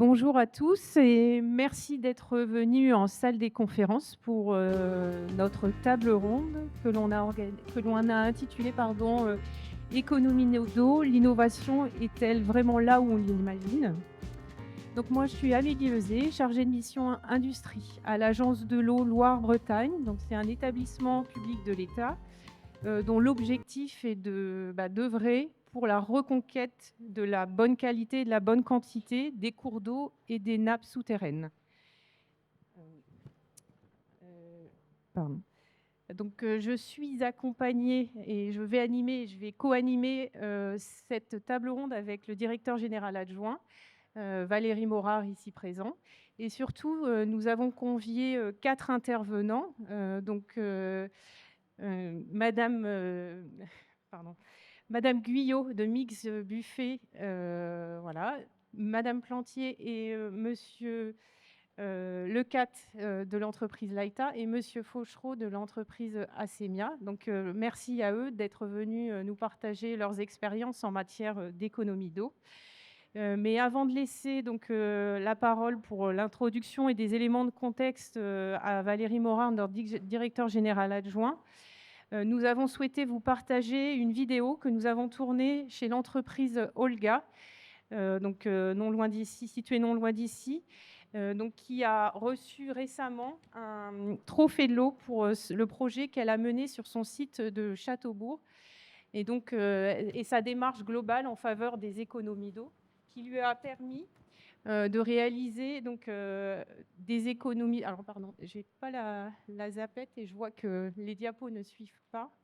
Bonjour à tous et merci d'être venus en salle des conférences pour notre table ronde que l'on a intitulée Économie d'eau, l'innovation est-elle vraiment là où on l'imagine? Donc moi je suis Amélie Lezé, chargée de mission industrie à l'Agence de l'eau Loire-Bretagne. Donc c'est un établissement public de l'État dont l'objectif est d'œuvrer pour la reconquête de la bonne qualité et de la bonne quantité des cours d'eau et des nappes souterraines. Pardon. Donc, je suis accompagnée et je vais co-animer cette table ronde avec le directeur général adjoint, Valérie Morard, ici présent. Et surtout, nous avons convié 4 intervenants. Madame, pardon, Madame Guyot de Mix Buffet, voilà, Madame Plantier et Monsieur Lecat de l'entreprise Laïta et Monsieur Fauchereau de l'entreprise Assemia. Donc, merci à eux d'être venus nous partager leurs expériences en matière d'économie d'eau. Mais avant de laisser la parole pour l'introduction et des éléments de contexte à Valérie Morin, notre directeur général adjoint, nous avons souhaité vous partager une vidéo que nous avons tournée chez l'entreprise Olga, située non loin d'ici, qui a reçu récemment un trophée de l'eau pour le projet qu'elle a mené sur son site de Châteaubourg. Et sa démarche globale en faveur des économies d'eau qui lui a permis de réaliser des économies. Alors, pardon, j'ai pas la zapette et je vois que les diapos ne suivent pas.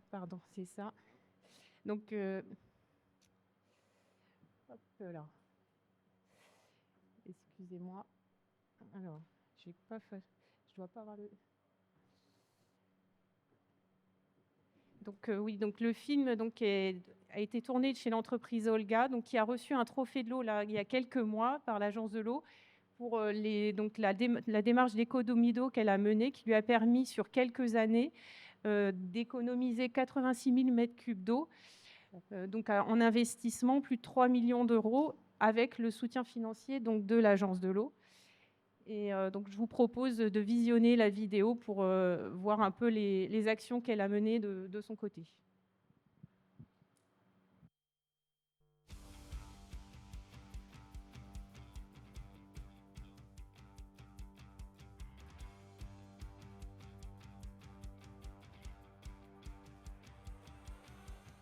Pardon, c'est ça. Donc, hop là. Excusez-moi. Alors, j'ai pas fait. Je dois pas avoir le. Donc oui, donc le film a été tourné chez l'entreprise Olga, qui a reçu un trophée de l'eau là, il y a quelques mois par l'agence de l'eau pour la démarche d'économie d'eau qu'elle a menée, qui lui a permis sur quelques années d'économiser 86 000 mètres cubes d'eau, en investissement plus de 3 millions d'euros avec le soutien financier de l'agence de l'eau. Et je vous propose de visionner la vidéo pour voir un peu les actions qu'elle a menées de son côté.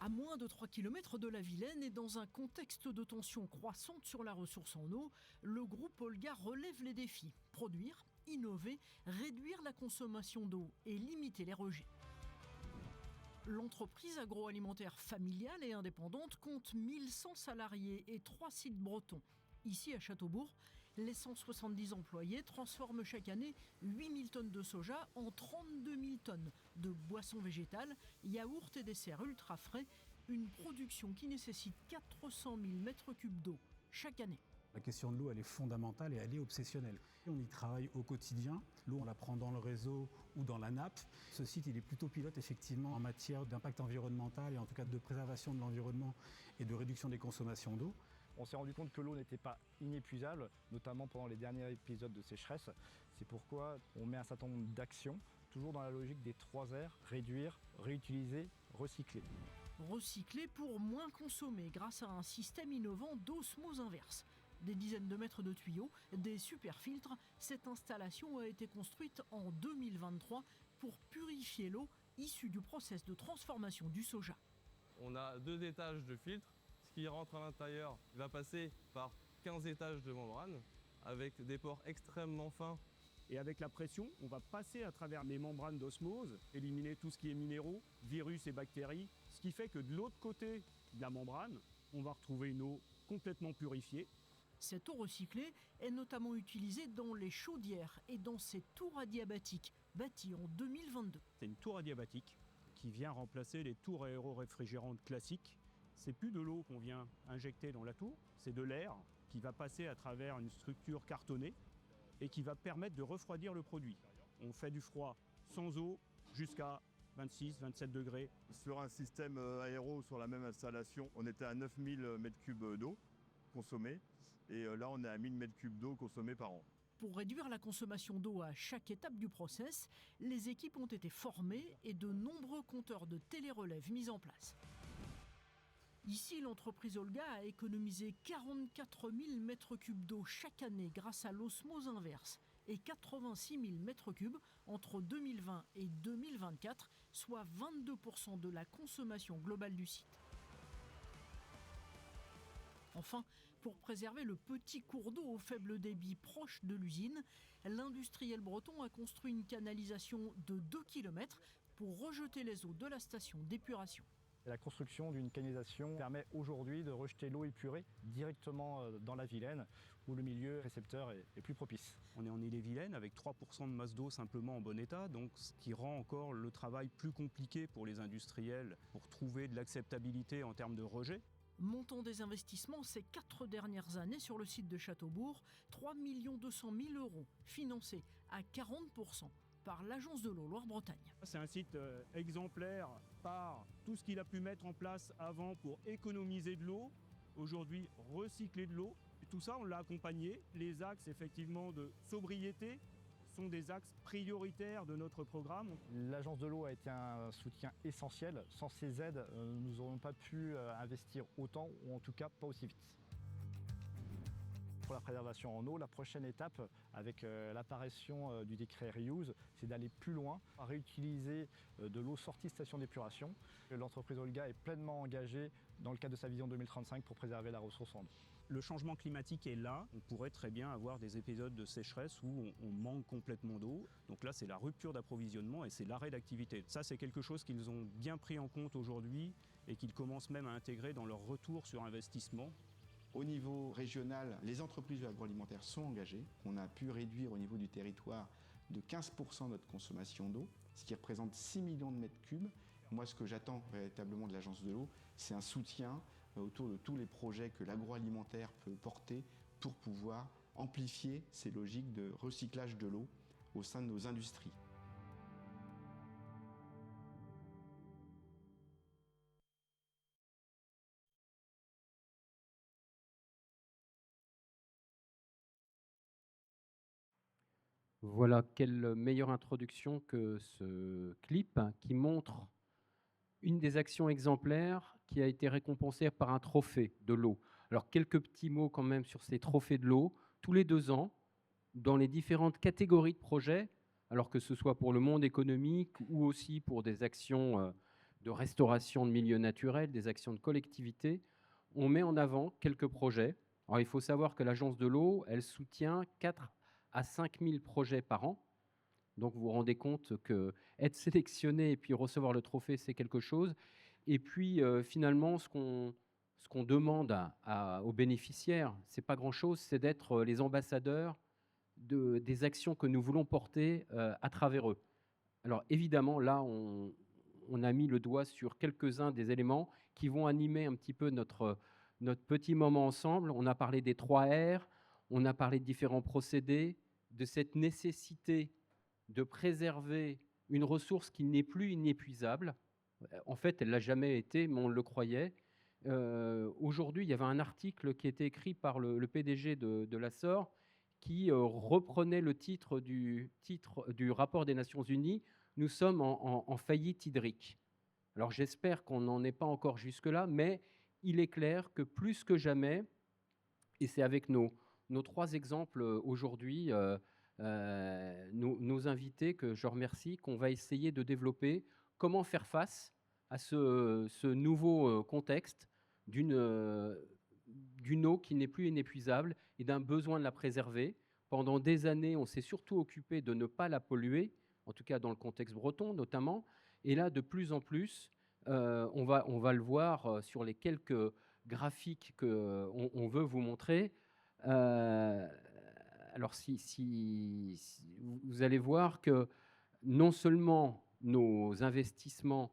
À moins de 3 km de la Vilaine et dans un contexte de tension croissante sur la ressource en eau, le groupe Olga relève les défis. Produire, innover, réduire la consommation d'eau et limiter les rejets. L'entreprise agroalimentaire familiale et indépendante compte 1100 salariés et 3 sites bretons. Ici à Châteaubourg, les 170 employés transforment chaque année 8000 tonnes de soja en 32 000 tonnes de boissons végétales, yaourts et desserts ultra frais, une production qui nécessite 400 000 mètres cubes d'eau chaque année. La question de l'eau, elle est fondamentale et elle est obsessionnelle. On y travaille au quotidien. L'eau, on la prend dans le réseau ou dans la nappe. Ce site, il est plutôt pilote, effectivement, en matière d'impact environnemental et en tout cas de préservation de l'environnement et de réduction des consommations d'eau. On s'est rendu compte que l'eau n'était pas inépuisable, notamment pendant les derniers épisodes de sécheresse. C'est pourquoi on met un certain nombre d'actions, toujours dans la logique des 3 R, réduire, réutiliser, recycler. Recycler pour moins consommer grâce à un système innovant d'osmose inverse. Des dizaines de mètres de tuyaux, des super filtres, cette installation a été construite en 2023 pour purifier l'eau issue du process de transformation du soja. On a 2 étages de filtres. Ce qui rentre à l'intérieur va passer par 15 étages de membrane avec des pores extrêmement fins. Et avec la pression, on va passer à travers les membranes d'osmose, éliminer tout ce qui est minéraux, virus et bactéries, ce qui fait que de l'autre côté de la membrane, on va retrouver une eau complètement purifiée. Cette eau recyclée est notamment utilisée dans les chaudières et dans ces tours adiabatiques bâties en 2022. C'est une tour adiabatique qui vient remplacer les tours aéro-réfrigérantes classiques. C'est plus de l'eau qu'on vient injecter dans la tour, c'est de l'air qui va passer à travers une structure cartonnée et qui va permettre de refroidir le produit. On fait du froid sans eau jusqu'à 26-27 degrés. Sur un système aéro, sur la même installation, on était à 9000 m3 d'eau consommée. Et là, on est à 1000 m3 d'eau consommée par an. Pour réduire la consommation d'eau à chaque étape du process, les équipes ont été formées et de nombreux compteurs de télérelève mis en place. Ici, l'entreprise Olga a économisé 44 000 m3 d'eau chaque année grâce à l'osmose inverse et 86 000 m3 entre 2020 et 2024, soit 22% de la consommation globale du site. Enfin, pour préserver le petit cours d'eau au faible débit proche de l'usine, l'industriel breton a construit une canalisation de 2 km pour rejeter les eaux de la station d'épuration. La construction d'une canalisation permet aujourd'hui de rejeter l'eau épurée directement dans la Vilaine, où le milieu récepteur est plus propice. On est en Ille-et-Vilaine avec 3% de masse d'eau simplement en bon état, donc ce qui rend encore le travail plus compliqué pour les industriels pour trouver de l'acceptabilité en termes de rejet. Montant des investissements ces 4 dernières années sur le site de Châteaubourg, 3 200 000 €, financés à 40% par l'Agence de l'eau Loire-Bretagne. C'est un site exemplaire par tout ce qu'il a pu mettre en place avant pour économiser de l'eau, aujourd'hui recycler de l'eau. Et tout ça, on l'a accompagné. Les axes effectivement de sobriété sont des axes prioritaires de notre programme. L'Agence de l'eau a été un soutien essentiel. Sans ces aides, nous n'aurions pas pu investir autant, ou en tout cas pas aussi vite. Pour la préservation en eau, la prochaine étape, avec l'apparition du décret Reuse, c'est d'aller plus loin, à réutiliser de l'eau sortie de station d'épuration. L'entreprise Olga est pleinement engagée dans le cadre de sa vision 2035 pour préserver la ressource en eau. Le changement climatique est là, on pourrait très bien avoir des épisodes de sécheresse où on manque complètement d'eau. Donc là, c'est la rupture d'approvisionnement et c'est l'arrêt d'activité. Ça, c'est quelque chose qu'ils ont bien pris en compte aujourd'hui et qu'ils commencent même à intégrer dans leur retour sur investissement. Au niveau régional, les entreprises agroalimentaires sont engagées. On a pu réduire au niveau du territoire de 15% notre consommation d'eau, ce qui représente 6 millions de mètres cubes. Moi, ce que j'attends véritablement de l'Agence de l'eau, c'est un soutien autour de tous les projets que l'agroalimentaire peut porter pour pouvoir amplifier ces logiques de recyclage de l'eau au sein de nos industries. Voilà, quelle meilleure introduction que ce clip qui montre une des actions exemplaires qui a été récompensée par un trophée de l'eau. Alors, quelques petits mots quand même sur ces trophées de l'eau. Tous les 2 ans, dans les différentes catégories de projets, alors que ce soit pour le monde économique ou aussi pour des actions de restauration de milieux naturels, des actions de collectivité, on met en avant quelques projets. Alors, il faut savoir que l'Agence de l'eau, elle soutient 4 à 5 000 projets par an. Donc, vous vous rendez compte qu'être sélectionné et puis recevoir le trophée, c'est quelque chose. Et puis, finalement, ce qu'on demande aux bénéficiaires, ce n'est pas grand-chose, c'est d'être les ambassadeurs des actions que nous voulons porter à travers eux. Alors, évidemment, là, on a mis le doigt sur quelques-uns des éléments qui vont animer un petit peu notre petit moment ensemble. On a parlé des 3 R, on a parlé de différents procédés, de cette nécessité de préserver une ressource qui n'est plus inépuisable. En fait, elle ne l'a jamais été, mais on le croyait. Aujourd'hui, il y avait un article qui était écrit par le PDG de l'Assor qui reprenait le titre du rapport des Nations Unies « Nous sommes en faillite hydrique ». Alors j'espère qu'on n'en est pas encore jusque-là, mais il est clair que plus que jamais, et c'est avec nos 3 exemples aujourd'hui, nos invités, que je remercie, qu'on va essayer de développer comment faire face à ce nouveau contexte d'une eau qui n'est plus inépuisable et d'un besoin de la préserver. Pendant des années, on s'est surtout occupé de ne pas la polluer, en tout cas dans le contexte breton notamment. Et là, de plus en plus, on va le voir sur les quelques graphiques qu'on veut vous montrer. Alors, si vous allez voir que non seulement nos investissements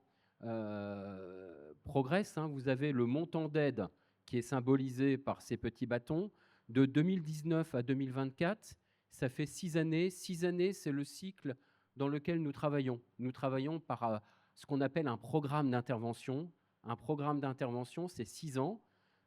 progressent, vous avez le montant d'aide qui est symbolisé par ces petits bâtons. De 2019 à 2024, ça fait 6 années. 6 années, c'est le cycle dans lequel nous travaillons. Nous travaillons par ce qu'on appelle un programme d'intervention. Un programme d'intervention, c'est 6 ans.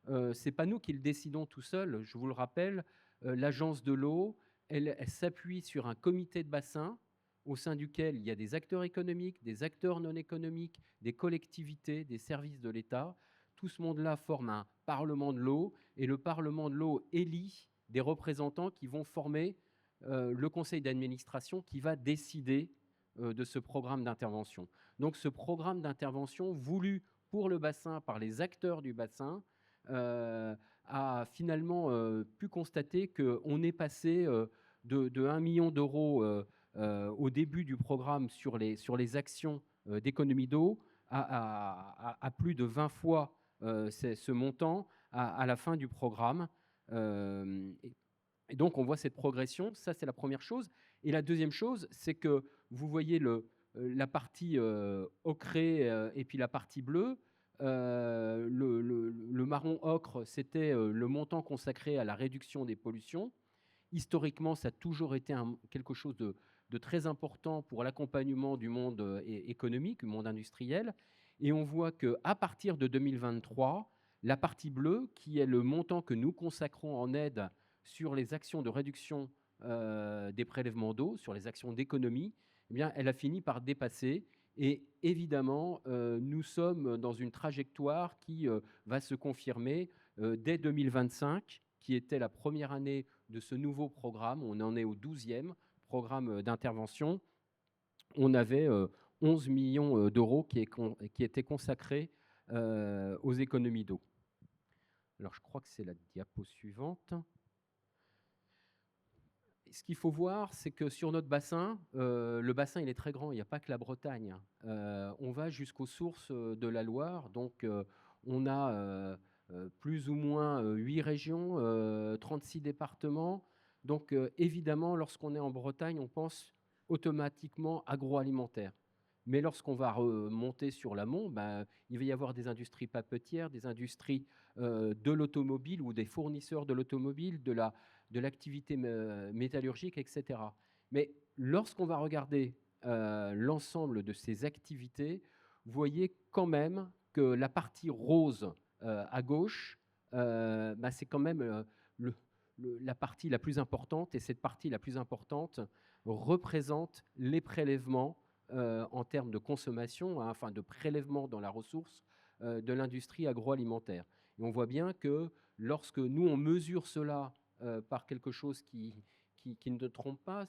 Ce n'est pas nous qui le décidons tout seuls. Je vous le rappelle, l'agence de l'eau, elle s'appuie sur un comité de bassin au sein duquel il y a des acteurs économiques, des acteurs non économiques, des collectivités, des services de l'État. Tout ce monde-là forme un Parlement de l'eau, et le Parlement de l'eau élit des représentants qui vont former le conseil d'administration qui va décider de ce programme d'intervention. Donc ce programme d'intervention voulu pour le bassin par les acteurs du bassin a finalement pu constater qu'on est passé de 1 million d'euros au début du programme sur les actions d'économie d'eau à plus de 20 fois ce montant à la fin du programme. Et donc, on voit cette progression. Ça, c'est la première chose. Et la deuxième chose, c'est que vous voyez la partie ocrée et puis la partie bleue. Le marron ocre, c'était le montant consacré à la réduction des pollutions. Historiquement, ça a toujours été quelque chose de très important pour l'accompagnement du monde économique, du monde industriel. Et on voit qu'à partir de 2023, la partie bleue, qui est le montant que nous consacrons en aide sur les actions de réduction des prélèvements d'eau, sur les actions d'économie, eh bien, elle a fini par dépasser. Et évidemment, nous sommes dans une trajectoire qui va se confirmer dès 2025, qui était la première année de ce nouveau programme. On en est au 12e programme d'intervention. On avait 11 millions d'euros qui étaient consacrés aux économies d'eau. Alors, je crois que c'est la diapo suivante. Ce qu'il faut voir, c'est que sur notre bassin, le bassin il est très grand, il n'y a pas que la Bretagne. On va jusqu'aux sources de la Loire, donc on a plus ou moins 8 régions, 36 départements. Donc évidemment, lorsqu'on est en Bretagne, on pense automatiquement agroalimentaire. Mais lorsqu'on va remonter sur l'amont, il va y avoir des industries papetières, des industries de l'automobile ou des fournisseurs de l'automobile, de l'activité métallurgique, etc. Mais lorsqu'on va regarder l'ensemble de ces activités, vous voyez quand même que la partie rose à gauche, c'est quand même la partie la plus importante, et cette partie la plus importante représente les prélèvements en termes de consommation, enfin de prélèvement dans la ressource de l'industrie agroalimentaire. Et on voit bien que lorsque nous, on mesure cela par quelque chose qui ne trompe pas,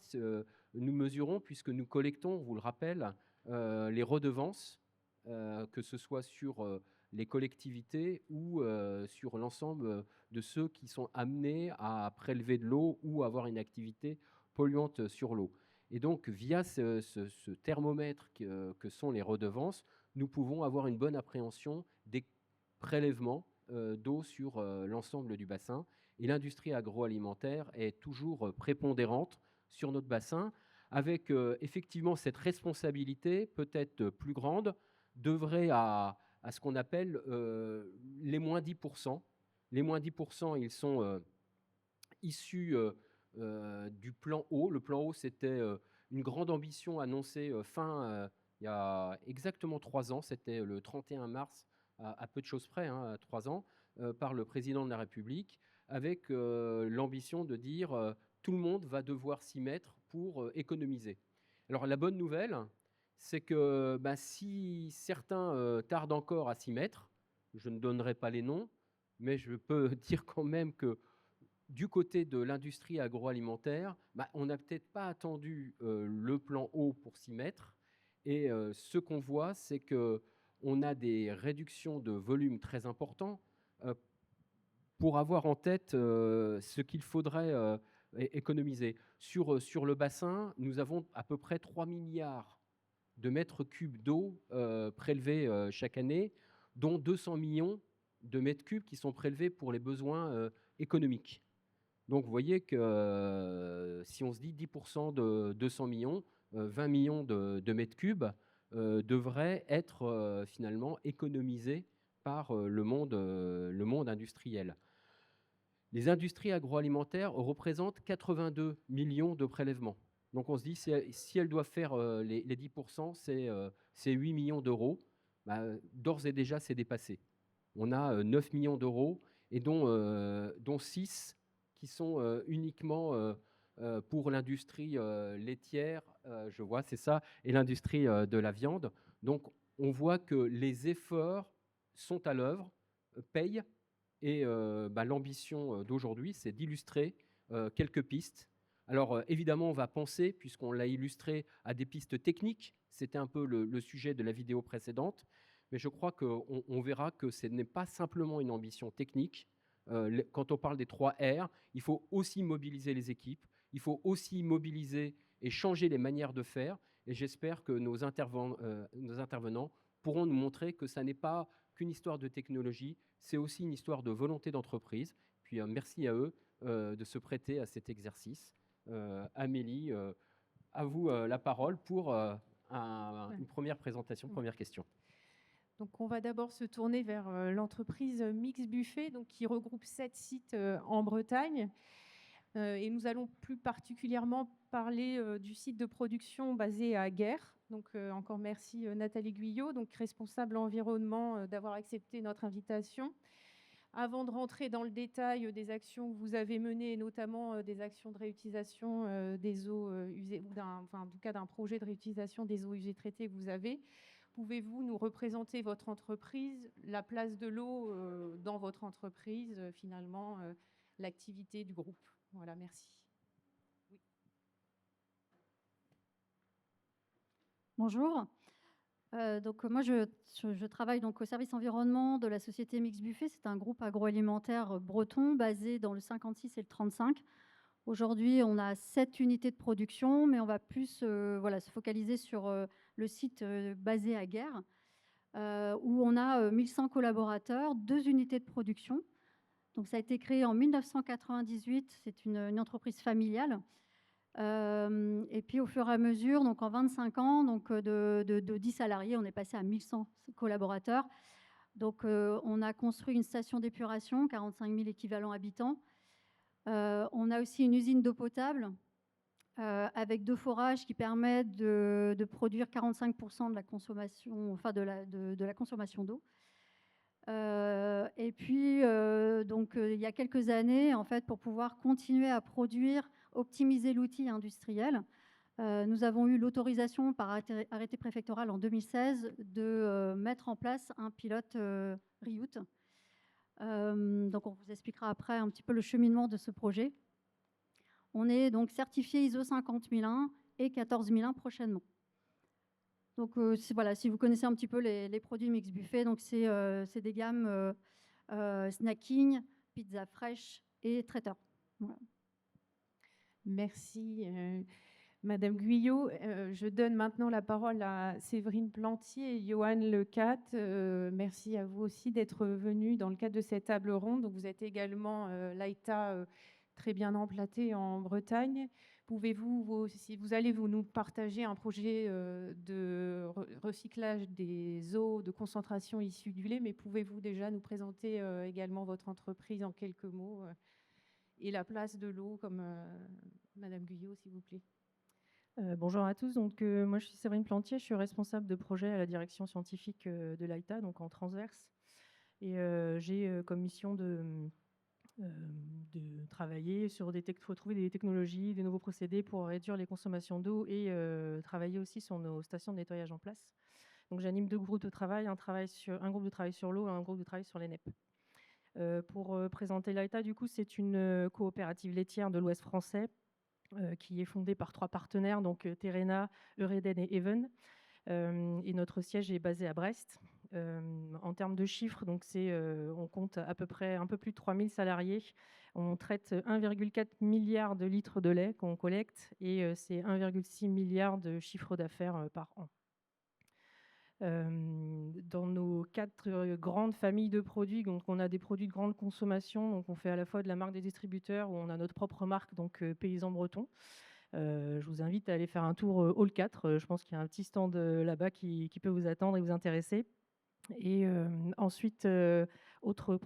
nous mesurons, puisque nous collectons, on vous le rappelle, les redevances, que ce soit sur les collectivités ou sur l'ensemble de ceux qui sont amenés à prélever de l'eau ou avoir une activité polluante sur l'eau. Et donc, via ce thermomètre que sont les redevances, nous pouvons avoir une bonne appréhension des prélèvements d'eau sur l'ensemble du bassin. Et l'industrie agroalimentaire est toujours prépondérante sur notre bassin, avec effectivement cette responsabilité peut-être plus grande d'œuvrer à ce qu'on appelle les moins 10%. Les moins 10%, ils sont issus du plan eau. Le plan eau, c'était une grande ambition annoncée il y a exactement 3 ans, c'était le 31 mars, à peu de choses près, à 3 ans, par le président de la République, avec l'ambition de dire tout le monde va devoir s'y mettre pour économiser. Alors la bonne nouvelle, c'est que si certains tardent encore à s'y mettre, je ne donnerai pas les noms, mais je peux dire quand même que du côté de l'industrie agroalimentaire, on n'a peut-être pas attendu le plan eau pour s'y mettre. Et ce qu'on voit, c'est qu'on a des réductions de volume très importants pour avoir en tête ce qu'il faudrait économiser. Sur le bassin, nous avons à peu près 3 milliards de mètres cubes d'eau prélevés chaque année, dont 200 millions de mètres cubes qui sont prélevés pour les besoins économiques. Donc vous voyez que si on se dit 10% de 200 millions, 20 millions de mètres cubes devraient être finalement économisés par le monde industriel. Les industries agroalimentaires représentent 82 millions de prélèvements. Donc on se dit, si elles doivent faire les 10%, c'est 8 millions d'euros. D'ores et déjà, c'est dépassé. On a 9 millions d'euros. et dont 6 qui sont uniquement pour l'industrie laitière, je vois, c'est ça, et l'industrie de la viande. Donc, on voit que les efforts sont à l'œuvre, payent, et l'ambition d'aujourd'hui, c'est d'illustrer quelques pistes. Alors, évidemment, on va penser, puisqu'on l'a illustré, à des pistes techniques. C'était un peu le sujet de la vidéo précédente. Mais je crois qu'on verra que ce n'est pas simplement une ambition technique. Quand on parle des 3 R, il faut aussi mobiliser les équipes, il faut aussi mobiliser et changer les manières de faire. Et j'espère que nos intervenants pourront nous montrer que ça n'est pas qu'une histoire de technologie, c'est aussi une histoire de volonté d'entreprise. Puis merci à eux de se prêter à cet exercice. Amélie, à vous la parole pour une première présentation, première question. Donc, on va d'abord se tourner vers l'entreprise Mix Buffet, donc, qui regroupe 7 sites en Bretagne. Et nous allons plus particulièrement parler du site de production basé à Guères. Donc, encore merci Nathalie Guyot, donc responsable environnement, d'avoir accepté notre invitation. Avant de rentrer dans le détail des actions que vous avez menées, notamment des actions de réutilisation des eaux usées, ou en tout cas d'un projet de réutilisation des eaux usées traitées que vous avez, pouvez-vous nous représenter votre entreprise, la place de l'eau dans votre entreprise, finalement, l'activité du groupe? Voilà, merci. Oui. Bonjour. Donc, moi, je travaille donc au service environnement de la société Mix Buffet. C'est un groupe agroalimentaire breton basé dans le 56 et le 35. Aujourd'hui, on a 7 unités de production, mais on va plus se focaliser sur le site basé à Guères, où on a 1100 collaborateurs, 2 unités de production. Donc, ça a été créé en 1998. C'est une entreprise familiale. Et puis, au fur et à mesure, donc en 25 ans, donc de 10 salariés, on est passé à 1100 collaborateurs. Donc, on a construit une station d'épuration, 45 000 équivalents habitants. On a aussi une usine d'eau potable avec 2 forages qui permettent de produire 45% de la consommation, enfin de la consommation d'eau. Et puis, il y a quelques années, en fait, pour pouvoir continuer à produire, optimiser l'outil industriel, nous avons eu l'autorisation par arrêté préfectoral en 2016 de mettre en place un pilote RIOUT. Donc, on vous expliquera après un petit peu le cheminement de ce projet. On est donc certifié ISO 50001 et 14001 prochainement. Donc, voilà, si vous connaissez un petit peu les produits Mix Buffet, donc c'est des gammes snacking, pizza fraîche et traiteur. Voilà. Merci, Madame Guyot. Je donne maintenant la parole à Séverine Plantier et Johan Lecat. Merci à vous aussi d'être venus dans le cadre de cette table ronde. Donc, vous êtes également l'AITA très bien emplaté en Bretagne. Pouvez-vous, si vous allez nous partager un projet de recyclage des eaux de concentration issues du lait, mais pouvez-vous déjà nous présenter également votre entreprise en quelques mots et la place de l'eau, comme Madame Guyot, s'il vous plaît. Bonjour à tous. Donc, moi, je suis Séverine Plantier, je suis responsable de projet à la direction scientifique de l'AITA, donc en transverse. Et j'ai comme mission de travailler sur trouver des technologies, des nouveaux procédés pour réduire les consommations d'eau et travailler aussi sur nos stations de nettoyage en place. Donc, j'anime 2 groupes de travail, un groupe de travail sur l'eau et un groupe de travail sur les NEP. Pour présenter l'AITA, du coup, c'est une coopérative laitière de l'Ouest français qui est fondée par 3 partenaires, donc Terena, Eureden et Even. Et notre siège est basé à Brest. En termes de chiffres, donc on compte à peu près un peu plus de 3000 salariés. On traite 1,4 milliard de litres de lait qu'on collecte et c'est 1,6 milliard de chiffre d'affaires par an. Dans nos 4 grandes familles de produits, donc on a des produits de grande consommation, donc on fait à la fois de la marque des distributeurs où on a notre propre marque, donc Paysans Bretons. Je vous invite à aller faire un tour Hall 4. Je pense qu'il y a un petit stand là-bas qui peut vous attendre et vous intéresser. Et ensuite, autre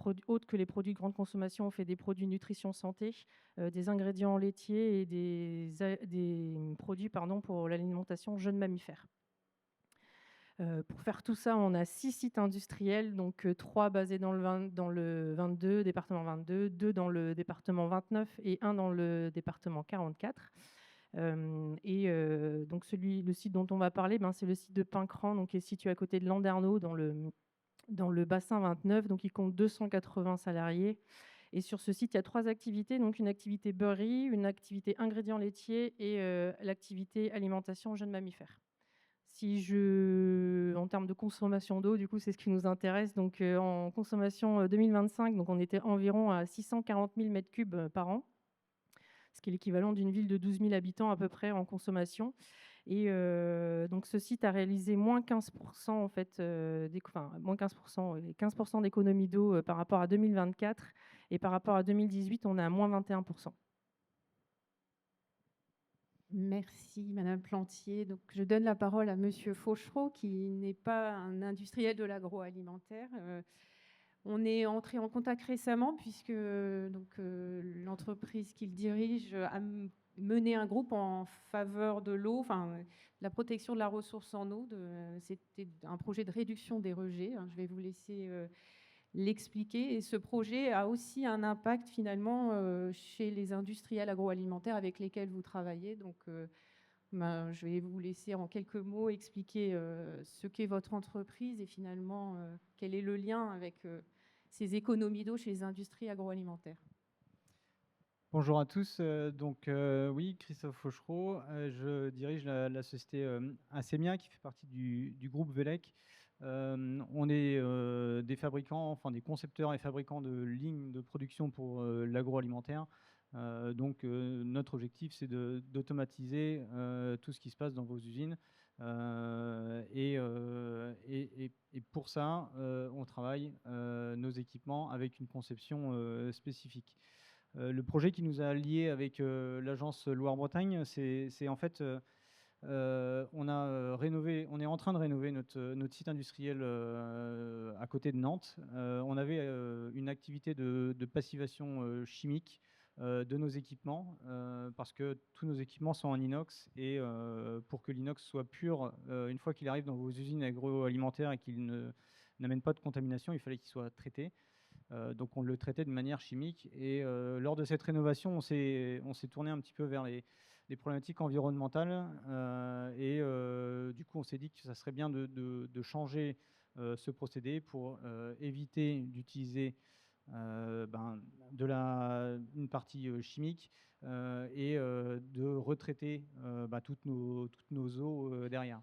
que les produits de grande consommation, on fait des produits nutrition santé, des ingrédients laitiers et des produits pour l'alimentation jeunes mammifères. Pour faire tout ça, on a 6 sites industriels, donc 3 basés dans le 22, département 22, 2 dans le département 29 et 1 dans le département 44. Donc le site dont on va parler, c'est le site de Pincran, donc, qui est situé à côté de Landerneau, dans le bassin 29, donc il compte 280 salariés. Et sur ce site, il y a 3 activités, donc une activité beurrerie, une activité ingrédients laitiers et l'activité alimentation jeunes mammifères. En termes de consommation d'eau, du coup, c'est ce qui nous intéresse. Donc, en consommation 2025, donc on était environ à 640 000 m3 par an, ce qui est l'équivalent d'une ville de 12 000 habitants à peu près en consommation. Et donc, ce site a réalisé moins 15%, en fait, moins 15%, 15% d'économie d'eau par rapport à 2024. Et par rapport à 2018, on est à moins 21%. Merci, Madame Plantier. Donc, je donne la parole à Monsieur Fauchereau, qui n'est pas un industriel de l'agroalimentaire. On est entré en contact récemment puisque l'entreprise qu'il dirige a mené un groupe en faveur de l'eau, la protection de la ressource en eau. C'était un projet de réduction des rejets. Je vais vous laisser l'expliquer. Et ce projet a aussi un impact finalement chez les industriels agroalimentaires avec lesquels vous travaillez. Donc, je vais vous laisser en quelques mots expliquer ce qu'est votre entreprise et finalement quel est le lien avec ces économies d'eau chez les industries agroalimentaires. Bonjour à tous. Oui, Christophe Fauchereau. Je dirige la société Acemia qui fait partie du groupe Velec. On est des fabricants, des concepteurs et fabricants de lignes de production pour l'agroalimentaire. Notre objectif, c'est d'automatiser tout ce qui se passe dans vos usines. Et pour ça, on travaille nos équipements avec une conception spécifique. Le projet qui nous a liés avec l'agence Loire-Bretagne, c'est en fait... on est en train de rénover notre site industriel à côté de Nantes. On avait une activité de passivation chimique de nos équipements parce que tous nos équipements sont en inox et pour que l'inox soit pur, une fois qu'il arrive dans vos usines agroalimentaires et qu'il n'amène pas de contamination, il fallait qu'il soit traité. Donc on le traitait de manière chimique et lors de cette rénovation, on s'est tourné un petit peu vers les problématiques environnementales du coup on s'est dit que ça serait bien de changer ce procédé pour éviter d'utiliser une partie chimique et de retraiter toutes nos eaux derrière.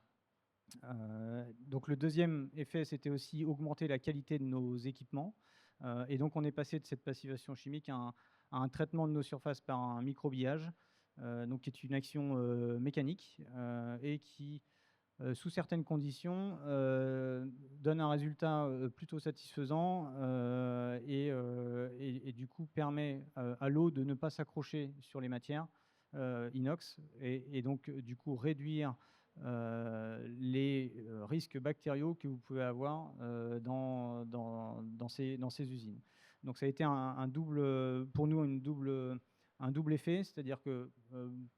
Donc le deuxième effet, c'était aussi augmenter la qualité de nos équipements. Et donc on est passé de cette passivation chimique à un traitement de nos surfaces par un microbillage, qui est une action mécanique et qui, sous certaines conditions, donne un résultat plutôt satisfaisant et du coup permet à l'eau de ne pas s'accrocher sur les matières inox et donc du coup réduire les risques bactériaux que vous pouvez avoir dans ces usines. Donc ça a été pour nous un double effet, c'est-à-dire que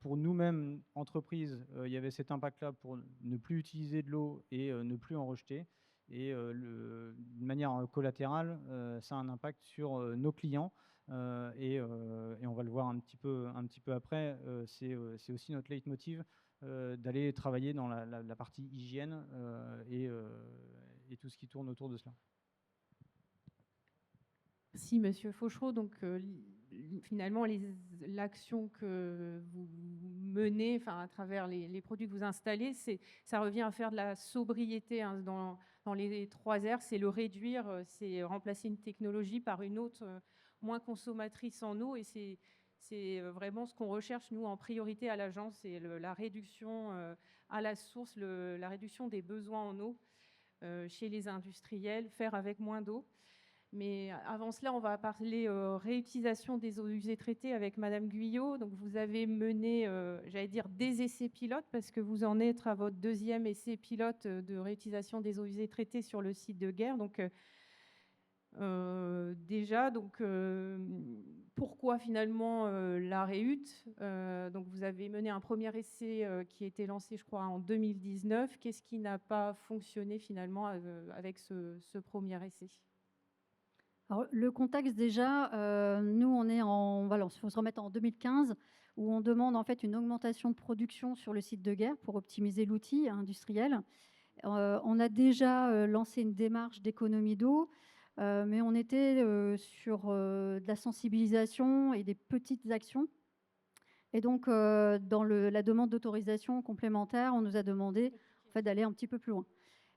pour nous-mêmes, entreprises, il y avait cet impact-là pour ne plus utiliser de l'eau et ne plus en rejeter. Et d'une manière collatérale, ça a un impact sur nos clients. Et on va le voir un petit peu après, c'est aussi notre leitmotiv d'aller travailler dans la partie hygiène et tout ce qui tourne autour de cela. Merci, Monsieur Fauchereau. Donc, finalement, l'action que vous menez à travers les produits que vous installez, ça revient à faire de la sobriété dans les 3 R. C'est le réduire, c'est remplacer une technologie par une autre moins consommatrice en eau. Et c'est vraiment ce qu'on recherche, nous, en priorité à l'agence, c'est la réduction à la source, la réduction des besoins en eau chez les industriels, faire avec moins d'eau. Mais avant cela, on va parler réutilisation des eaux usées traitées avec Madame Guyot. Donc, vous avez mené, j'allais dire, des essais pilotes parce que vous en êtes à votre 2e essai pilote de réutilisation des eaux usées traitées sur le site de Guer. Donc, Déjà, donc, pourquoi finalement la REUT? Donc, vous avez mené un premier essai qui a été lancé, je crois, en 2019. Qu'est-ce qui n'a pas fonctionné finalement avec ce premier essai? Alors, le contexte déjà, nous on est en voilà, il faut se remettre en 2015 où on demande en fait une augmentation de production sur le site de Guerre pour optimiser l'outil industriel. On a déjà lancé une démarche d'économie d'eau, mais on était sur de la sensibilisation et des petites actions. Et donc, dans la demande d'autorisation complémentaire, on nous a demandé en fait, d'aller un petit peu plus loin.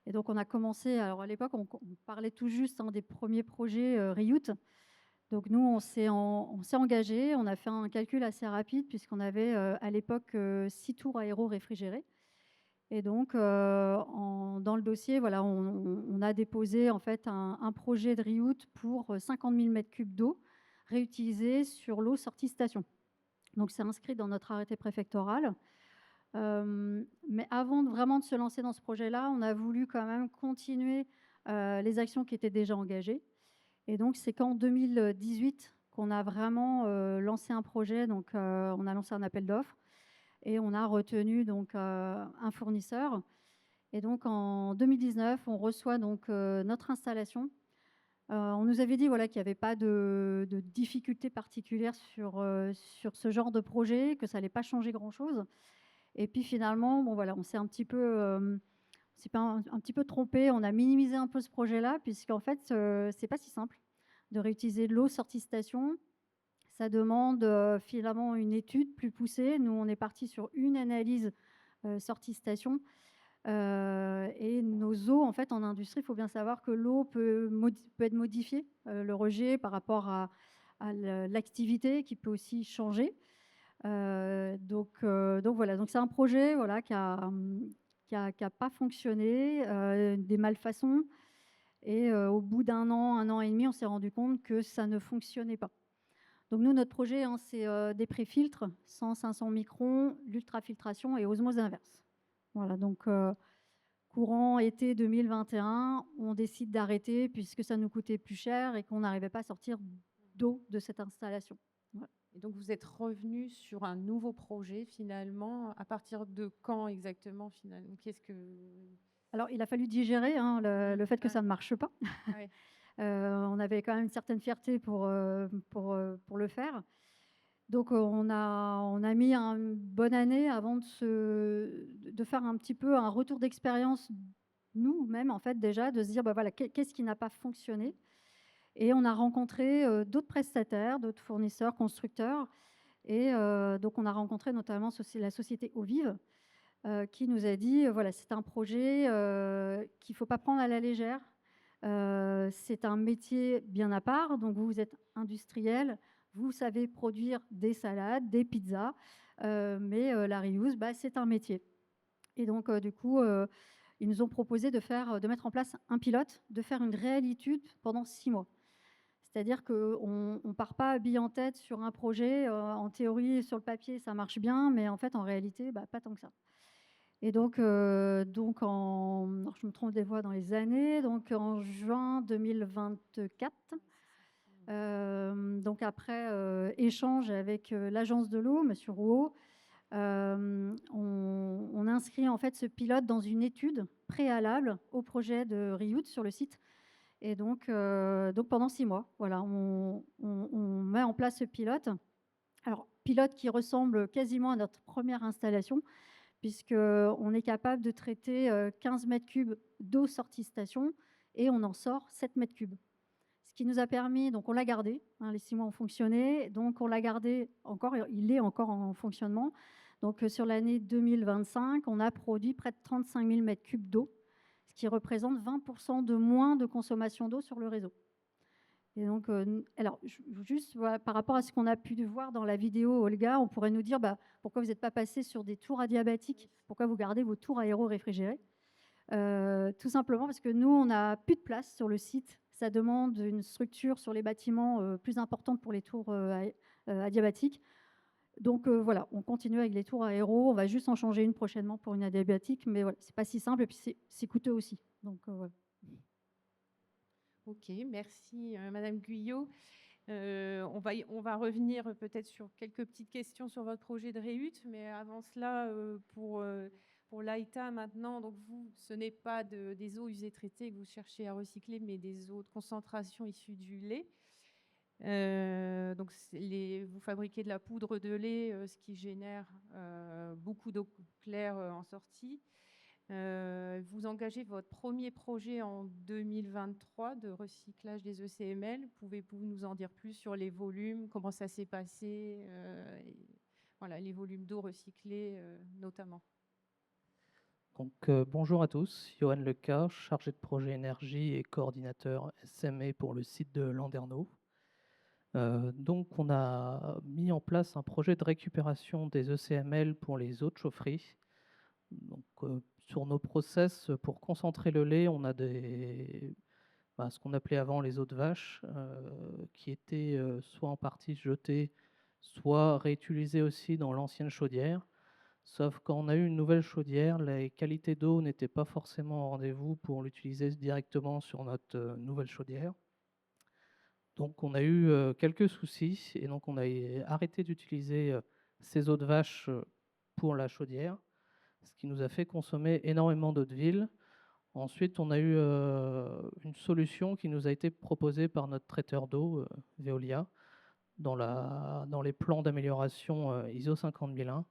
Et donc, on a commencé, alors à l'époque, on parlait tout juste des premiers projets REUT. Donc, nous, on s'est engagé, on a fait un calcul assez rapide, puisqu'on avait à l'époque 6 tours aéro-réfrigérés. Et donc, dans le dossier, voilà, on a déposé en fait un projet de REUT pour 50 000 m3 d'eau réutilisée sur l'eau sortie station. Donc, c'est inscrit dans notre arrêté préfectoral. Mais avant vraiment de se lancer dans ce projet-là, on a voulu quand même continuer les actions qui étaient déjà engagées. Et donc, c'est qu'en 2018 qu'on a vraiment lancé un projet. Donc, on a lancé un appel d'offres et on a retenu donc, un fournisseur. Et donc, en 2019, on reçoit donc, notre installation. On nous avait dit voilà, qu'il n'y avait pas de difficultés particulières sur ce genre de projet, que ça n'allait pas changer grand-chose. Et puis finalement, bon, voilà, on s'est un petit peu, un petit peu trompé. On a minimisé un peu ce projet-là, puisqu'en fait, c'est pas si simple de réutiliser l'eau sortie station. Ça demande finalement une étude plus poussée. Nous, on est parti sur une analyse sortie station. Et nos eaux, en fait, en industrie, il faut bien savoir que l'eau peut être modifiée, le rejet par rapport à l'activité qui peut aussi changer. Donc voilà, donc c'est un projet voilà, qui a pas fonctionné, des malfaçons. Et au bout d'un an et demi, on s'est rendu compte que ça ne fonctionnait pas. Donc nous, notre projet, c'est des pré-filtres, 100-500 microns, l'ultrafiltration et osmose inverse. Voilà, donc courant été 2021, on décide d'arrêter puisque ça nous coûtait plus cher et qu'on n'arrivait pas à sortir d'eau de cette installation. Voilà. Et donc, vous êtes revenu sur un nouveau projet finalement. À partir de quand exactement finalement? Qu'est-ce que... Alors, il a fallu digérer le fait que ça ne marche pas. Ouais. On avait quand même une certaine fierté pour le faire. Donc, on a mis une bonne année avant de faire un petit peu un retour d'expérience, nous-mêmes, en fait, déjà, de se dire, bah, voilà, qu'est-ce qui n'a pas fonctionné. Et on a rencontré d'autres prestataires, d'autres fournisseurs, constructeurs. Et donc, on a rencontré notamment la société Eau-Vive, qui nous a dit, voilà, c'est un projet qu'il ne faut pas prendre à la légère. C'est un métier bien à part. Donc, vous êtes industriel. Vous savez produire des salades, des pizzas, mais la reuse, bah, c'est un métier. Et donc, du coup, ils nous ont proposé de mettre en place un pilote, de faire une réelle étude pendant 6 mois. C'est-à-dire qu'on ne part pas habillé en tête sur un projet. En théorie, sur le papier, ça marche bien, mais en fait, en réalité, bah, pas tant que ça. Et donc alors je me trompe des fois dans les années, donc en juin 2024, donc après échange avec l'agence de l'eau, Monsieur Rouault, on inscrit en fait ce pilote dans une étude préalable au projet de REUT sur le site. Et donc pendant 6 mois, voilà, on met en place ce pilote. Alors, pilote qui ressemble quasiment à notre première installation, puisqu'on est capable de traiter 15 m3 d'eau sortie station et on en sort 7 m3. Ce qui nous a permis, donc on l'a gardé, les 6 mois ont fonctionné, donc on l'a gardé encore, il est encore en fonctionnement. Donc sur l'année 2025, on a produit près de 35 000 m3 d'eau, ce qui représente 20% de moins de consommation d'eau sur le réseau. Et donc, alors, juste voilà, par rapport à ce qu'on a pu voir dans la vidéo, Olga, on pourrait nous dire pourquoi vous n'êtes pas passé sur des tours adiabatiques, pourquoi vous gardez vos tours aéro-réfrigérés. Tout simplement parce que nous, on n'a plus de place sur le site. Ça demande une structure sur les bâtiments plus importante pour les tours adiabatiques. Donc voilà, on continue avec les tours aéro. On va juste en changer une prochainement pour une adiabatique, mais voilà, c'est pas si simple et puis c'est coûteux aussi. Donc voilà. Ok, merci Madame Guyot. On va revenir peut-être sur quelques petites questions sur votre projet de REUT, mais avant cela, pour l'AITA maintenant, donc vous, ce n'est pas des eaux usées traitées que vous cherchez à recycler, mais des eaux de concentration issues du lait. Donc vous fabriquez de la poudre de lait, ce qui génère beaucoup d'eau claire en sortie. Vous engagez votre premier projet en 2023 de recyclage des ECML. Pouvez-vous nous en dire plus sur les volumes, comment ça s'est passé, et voilà, les volumes d'eau recyclée notamment? Donc, bonjour à tous, Johan Leca, chargé de projet énergie et coordinateur SMA pour le site de Landerneau. Donc, on a mis en place un projet de récupération des ECML pour les eaux de chaufferie. Donc, sur nos process, pour concentrer le lait, on a ce qu'on appelait avant les eaux de vache, qui étaient soit en partie jetées, soit réutilisées aussi dans l'ancienne chaudière. Sauf quand on a eu une nouvelle chaudière, les qualités d'eau n'étaient pas forcément au rendez-vous pour l'utiliser directement sur notre nouvelle chaudière. Donc on a eu quelques soucis et donc on a arrêté d'utiliser ces eaux de vache pour la chaudière, ce qui nous a fait consommer énormément d'eau de ville. Ensuite, on a eu une solution qui nous a été proposée par notre traiteur d'eau, Veolia, dans les plans d'amélioration ISO 50001.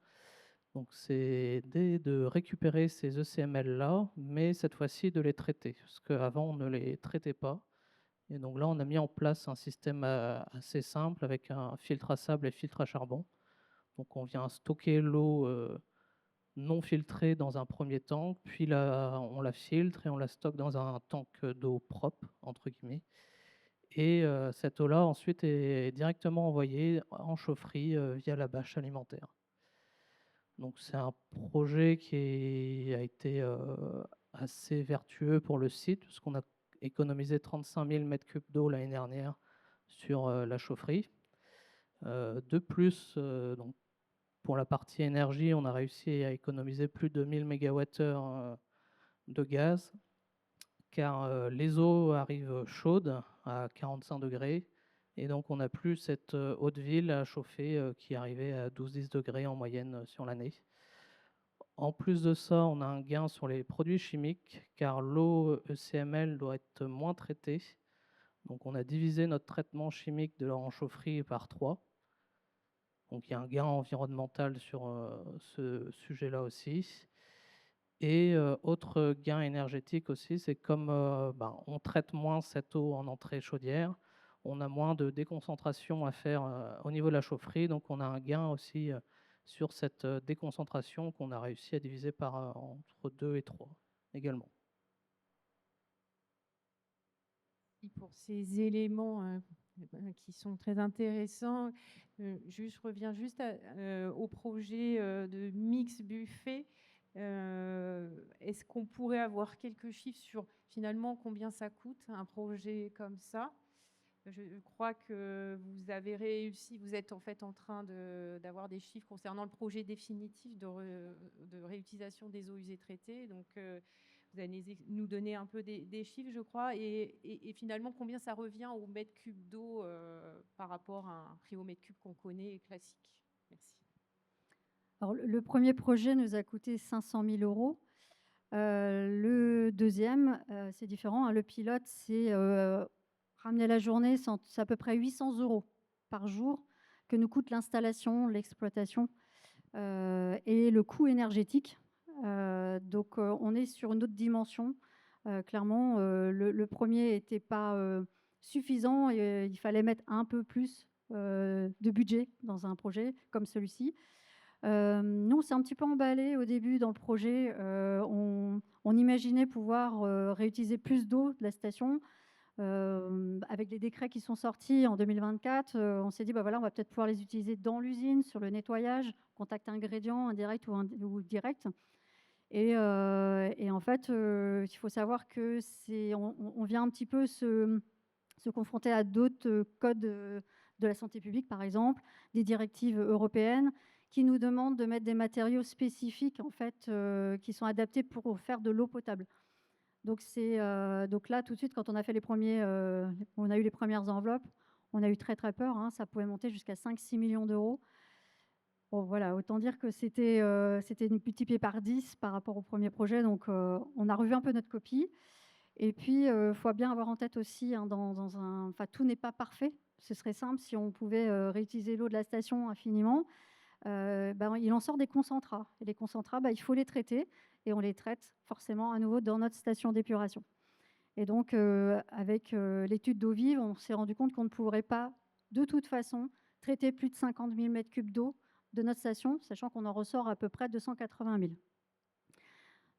Donc c'est de récupérer ces ECML-là, mais cette fois-ci de les traiter, parce qu'avant on ne les traitait pas. Et donc là, on a mis en place un système assez simple avec un filtre à sable et filtre à charbon. Donc on vient stocker l'eau non filtrée dans un premier tank, puis là, on la filtre et on la stocke dans un tank d'eau propre, entre guillemets. Et cette eau-là, ensuite, est directement envoyée en chaufferie via la bâche alimentaire. Donc c'est un projet qui a été assez vertueux pour le site, puisqu'on a économisé 35 000 m3 d'eau l'année dernière sur la chaufferie. De plus, donc, pour la partie énergie, on a réussi à économiser plus de 1000 MWh de gaz, car les eaux arrivent chaudes à 45 degrés, et donc on n'a plus cette eau de ville à chauffer qui arrivait à 12-10 degrés en moyenne sur l'année. En plus de ça, on a un gain sur les produits chimiques, car l'eau ECML doit être moins traitée. Donc on a divisé notre traitement chimique de leur chaufferie par 3. Donc il y a un gain environnemental sur ce sujet-là aussi. Et autre gain énergétique aussi, c'est comme on traite moins cette eau en entrée chaudière, on a moins de déconcentration à faire au niveau de la chaufferie, donc on a un gain aussi sur cette déconcentration qu'on a réussi à diviser par entre 2 et 3 également. Et pour ces éléments qui sont très intéressants, je reviens juste au projet de Mix Buffet. Est-ce qu'on pourrait avoir quelques chiffres sur finalement combien ça coûte un projet comme ça? Je crois que vous avez réussi, vous êtes en fait en train d'avoir des chiffres concernant le projet définitif de réutilisation des eaux usées traitées. Donc, vous allez nous donner un peu des chiffres, je crois, et finalement combien ça revient au mètre cube d'eau par rapport à un prix au mètre cube qu'on connaît classique. Merci. Alors, le premier projet nous a coûté 500 000 €. Le deuxième, c'est différent, hein. Le pilote, c'est ramener la journée, c'est à peu près 800 € par jour que nous coûte l'installation, l'exploitation et le coût énergétique. Donc, on est sur une autre dimension. Clairement, le premier n'était pas suffisant et il fallait mettre un peu plus de budget dans un projet comme celui-ci. Nous, on s'est un petit peu emballé au début dans le projet. On imaginait pouvoir réutiliser plus d'eau de la station. Avec les décrets qui sont sortis en 2024, on s'est dit, voilà, on va peut-être pouvoir les utiliser dans l'usine, sur le nettoyage, contact ingrédient, indirect ou direct. Et en fait, il faut savoir que on vient un petit peu se confronter à d'autres codes de la santé publique, par exemple, des directives européennes, qui nous demandent de mettre des matériaux spécifiques en fait, qui sont adaptés pour faire de l'eau potable. Donc là, tout de suite, quand on a fait on a eu les premières enveloppes, on a eu très très peur, hein, ça pouvait monter jusqu'à 5-6 millions d'euros. Bon, voilà, autant dire que c'était multiplié par 10 par rapport au premier projet, donc on a revu un peu notre copie. Et puis, il faut bien avoir en tête aussi, hein, enfin, tout n'est pas parfait. Ce serait simple si on pouvait réutiliser l'eau de la station infiniment. Il en sort des concentrats. Et les concentrats, il faut les traiter, et on les traite forcément à nouveau dans notre station d'épuration. Et donc, avec l'étude d'eau vive, on s'est rendu compte qu'on ne pourrait pas, de toute façon, traiter plus de 50 000 m3 d'eau de notre station, sachant qu'on en ressort à peu près 280 000.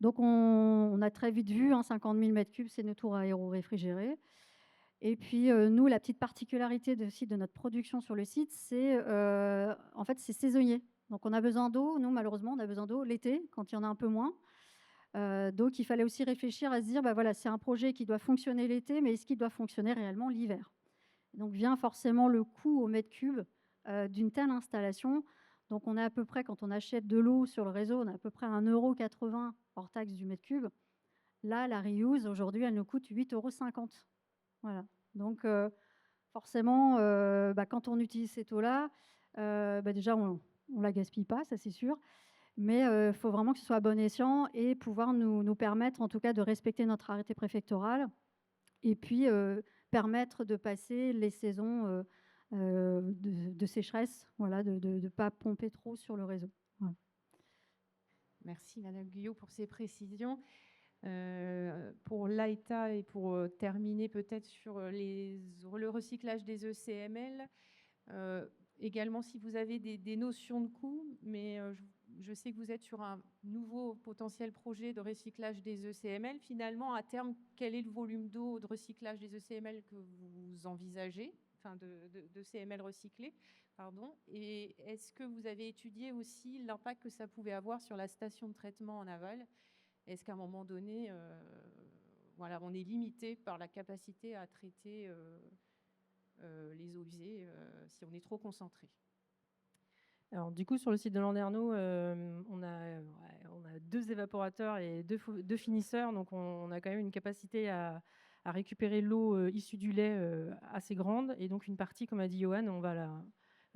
Donc, on a très vite vu, 50 000 m3, c'est nos tours aéro-réfrigérées. Et puis, nous, la petite particularité de notre production sur le site, c'est en fait, c'est saisonnier. Donc, on a besoin d'eau. Nous, malheureusement, on a besoin d'eau l'été, quand il y en a un peu moins. Donc, il fallait aussi réfléchir à se dire, voilà, c'est un projet qui doit fonctionner l'été, mais est-ce qu'il doit fonctionner réellement l'hiver? Donc, vient forcément le coût au mètre cube d'une telle installation. Donc, on a à peu près, quand on achète de l'eau sur le réseau, on a à peu près 1,80 € hors taxe du mètre cube. Là, la reuse, aujourd'hui, elle nous coûte 8,50 €. Voilà. Donc, forcément, quand on utilise cette eau-là, déjà, on ne la gaspille pas, ça c'est sûr. Mais il faut vraiment que ce soit à bon escient et pouvoir nous permettre, en tout cas, de respecter notre arrêté préfectoral et puis permettre de passer les saisons de sécheresse, voilà, de ne pas pomper trop sur le réseau. Voilà. Merci Madame Guyot pour ces précisions. Pour l'AETA et pour terminer peut-être sur le recyclage des ECML, également si vous avez des notions de coût, mais je sais que vous êtes sur un nouveau potentiel projet de recyclage des ECML. Finalement, à terme, quel est le volume d'eau de recyclage des ECML que vous envisagez, enfin de CML recyclés, pardon. Et est-ce que vous avez étudié aussi l'impact que ça pouvait avoir sur la station de traitement en aval? Est-ce qu'à un moment donné, voilà, on est limité par la capacité à traiter les eaux usées si on est trop concentré? Alors, du coup, sur le site de Landerneau, on a 2 évaporateurs et 2 finisseurs. Donc, on a quand même une capacité à récupérer l'eau issue du lait assez grande. Et donc, une partie, comme a dit Johan,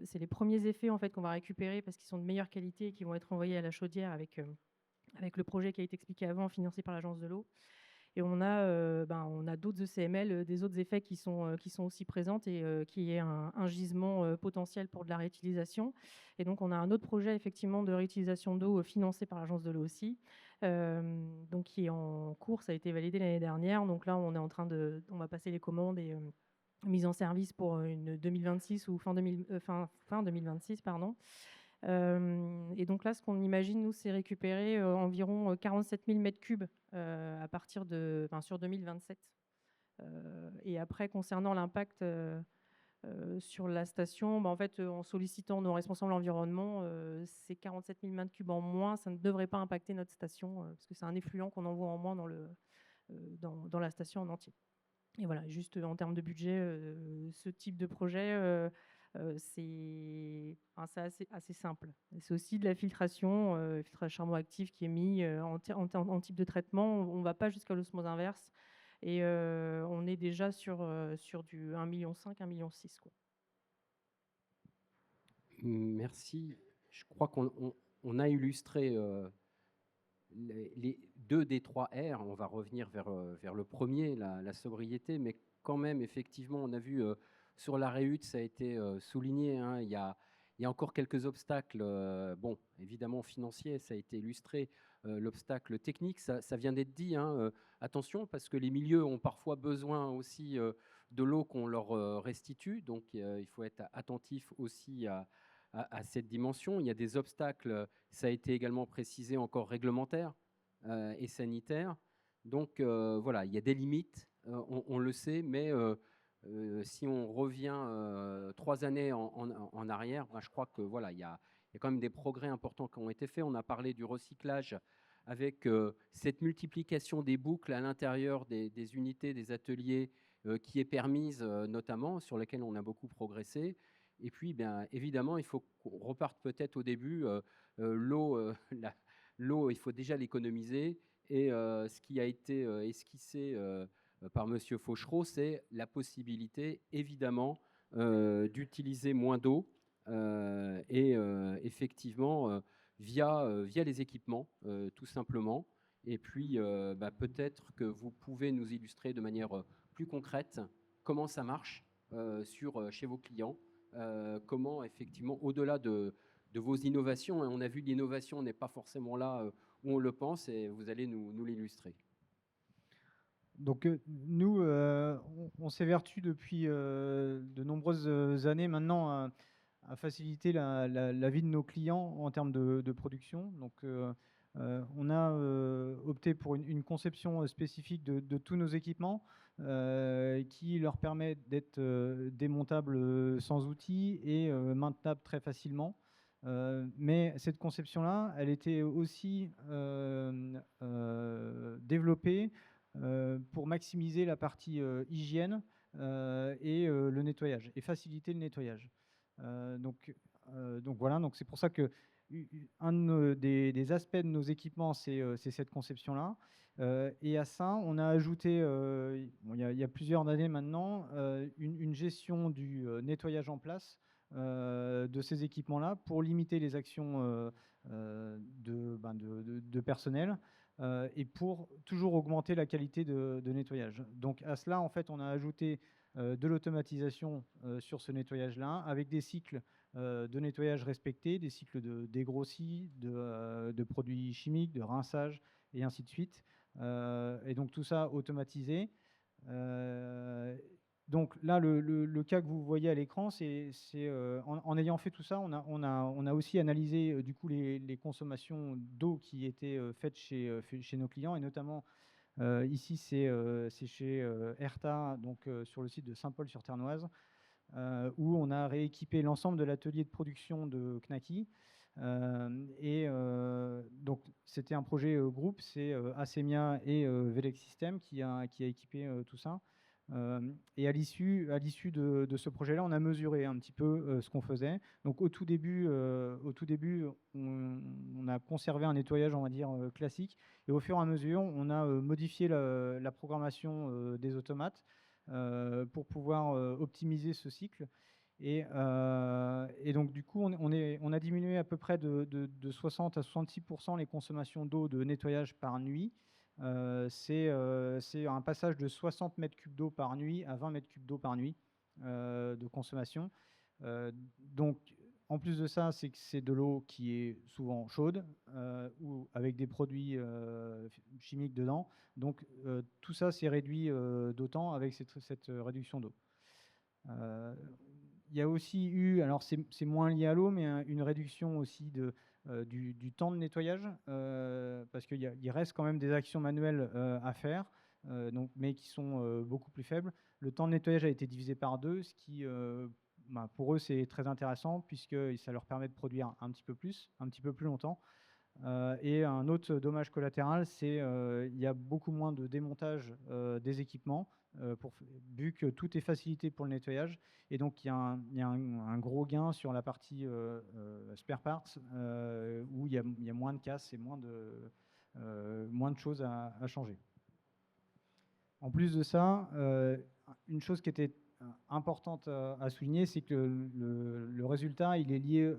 c'est les premiers effets en fait, qu'on va récupérer parce qu'ils sont de meilleure qualité et qui vont être envoyés à la chaudière avec le projet qui a été expliqué avant, financé par l'Agence de l'eau. Et on a d'autres ECML, des autres effets qui sont aussi présentes et qui est un gisement potentiel pour de la réutilisation. Et donc, on a un autre projet effectivement de réutilisation d'eau financé par l'Agence de l'eau aussi, donc qui est en cours, ça a été validé l'année dernière. Donc là, on va passer les commandes et mise en service pour une 2026 ou fin 2026, pardon. Et donc là, ce qu'on imagine, nous, c'est récupérer environ 47 000 m3 à partir sur 2027. Et après, concernant l'impact sur la station, en fait, en sollicitant nos responsables environnement, ces 47 000 m3 en moins, ça ne devrait pas impacter notre station, parce que c'est un effluent qu'on envoie en moins dans la station en entier. Et voilà, juste en termes de budget, ce type de projet, c'est assez simple. C'est aussi de la filtration, filtrage charbon-actif qui est mis en type de traitement. On ne va pas jusqu'à l'osmose inverse. Et on est déjà sur du 1,5 million, 1,6 million. Merci. Je crois qu'on a illustré les 2 des 3 R. On va revenir vers le premier, la sobriété, mais quand même, effectivement, on a vu sur la réhute, ça a été souligné, hein, il y a encore quelques obstacles, bon, évidemment financiers, ça a été illustré, l'obstacle technique, ça vient d'être dit, hein, attention, parce que les milieux ont parfois besoin aussi de l'eau qu'on leur restitue, donc il faut être attentif aussi à cette dimension. Il y a des obstacles, ça a été également précisé, encore réglementaires et sanitaires. Donc voilà, il y a des limites, on le sait, mais si on revient 3 années en arrière, je crois que voilà, il y a quand même des progrès importants qui ont été faits. On a parlé du recyclage avec cette multiplication des boucles à l'intérieur des unités, des ateliers qui est permise notamment, sur lesquels on a beaucoup progressé. Et puis, bien évidemment, il faut qu'on reparte peut-être au début. L'eau, il faut déjà l'économiser. Et ce qui a été esquissé par Monsieur Fauchereau, c'est la possibilité, évidemment, d'utiliser moins d'eau et effectivement via les équipements, tout simplement. Et puis, peut-être que vous pouvez nous illustrer de manière plus concrète comment ça marche chez vos clients, comment effectivement, au-delà de vos innovations, hein, on a vu l'innovation n'est pas forcément là où on le pense, et vous allez nous l'illustrer. Donc nous, on s'évertue depuis de nombreuses années maintenant à faciliter la vie de nos clients en termes de production. Donc on a opté pour une conception spécifique de tous nos équipements qui leur permet d'être démontables sans outils et maintenables très facilement. Mais cette conception-là, elle était aussi développée pour maximiser la partie hygiène et le nettoyage, et faciliter le nettoyage. Donc voilà, donc c'est pour ça que un des aspects de nos équipements, c'est cette conception-là. Et à ça, on a ajouté, il y a plusieurs années maintenant, une gestion du nettoyage en place de ces équipements-là pour limiter les actions de personnel et pour toujours augmenter la qualité de nettoyage. Donc à cela, en fait, on a ajouté de l'automatisation sur ce nettoyage-là, avec des cycles de nettoyage respectés, des cycles de dégrossis, de produits chimiques, de rinçage, et ainsi de suite. Et donc tout ça automatisé. Donc là, le cas que vous voyez à l'écran, c'est en ayant fait tout ça, on a aussi analysé du coup les consommations d'eau qui étaient faites chez nos clients, et notamment ici c'est chez Erta, donc sur le site de Saint-Paul-sur-Ternoise, où on a rééquipé l'ensemble de l'atelier de production de Knacky. Donc c'était un projet groupe, c'est Asemia et Velec System qui a équipé tout ça. Et à l'issue de ce projet-là, on a mesuré un petit peu ce qu'on faisait. Donc au tout début, on a conservé un nettoyage, on va dire, classique. Et au fur et à mesure, on a modifié la programmation des automates pour pouvoir optimiser ce cycle. Et donc du coup, on a diminué à peu près de 60 à 66% les consommations d'eau de nettoyage par nuit. C'est un passage de 60 mètres cubes d'eau par nuit à 20 mètres cubes d'eau par nuit de consommation. Donc, en plus de ça, c'est que c'est de l'eau qui est souvent chaude ou avec des produits chimiques dedans. Donc, tout ça s'est réduit d'autant avec cette réduction d'eau. Il y a aussi eu, alors c'est moins lié à l'eau, mais une réduction aussi du temps de nettoyage, parce qu'il reste quand même des actions manuelles à faire, mais qui sont beaucoup plus faibles. Le temps de nettoyage a été divisé par 2, ce qui, pour eux, c'est très intéressant, puisque ça leur permet de produire un petit peu plus longtemps. Et un autre dommage collatéral, c'est il y a beaucoup moins de démontage des équipements, vu que tout est facilité pour le nettoyage. Et donc, il y a un gros gain sur la partie spare parts, où il y a moins de casses et moins de choses à changer. En plus de ça, une chose qui était importante à souligner, c'est que le résultat, il est lié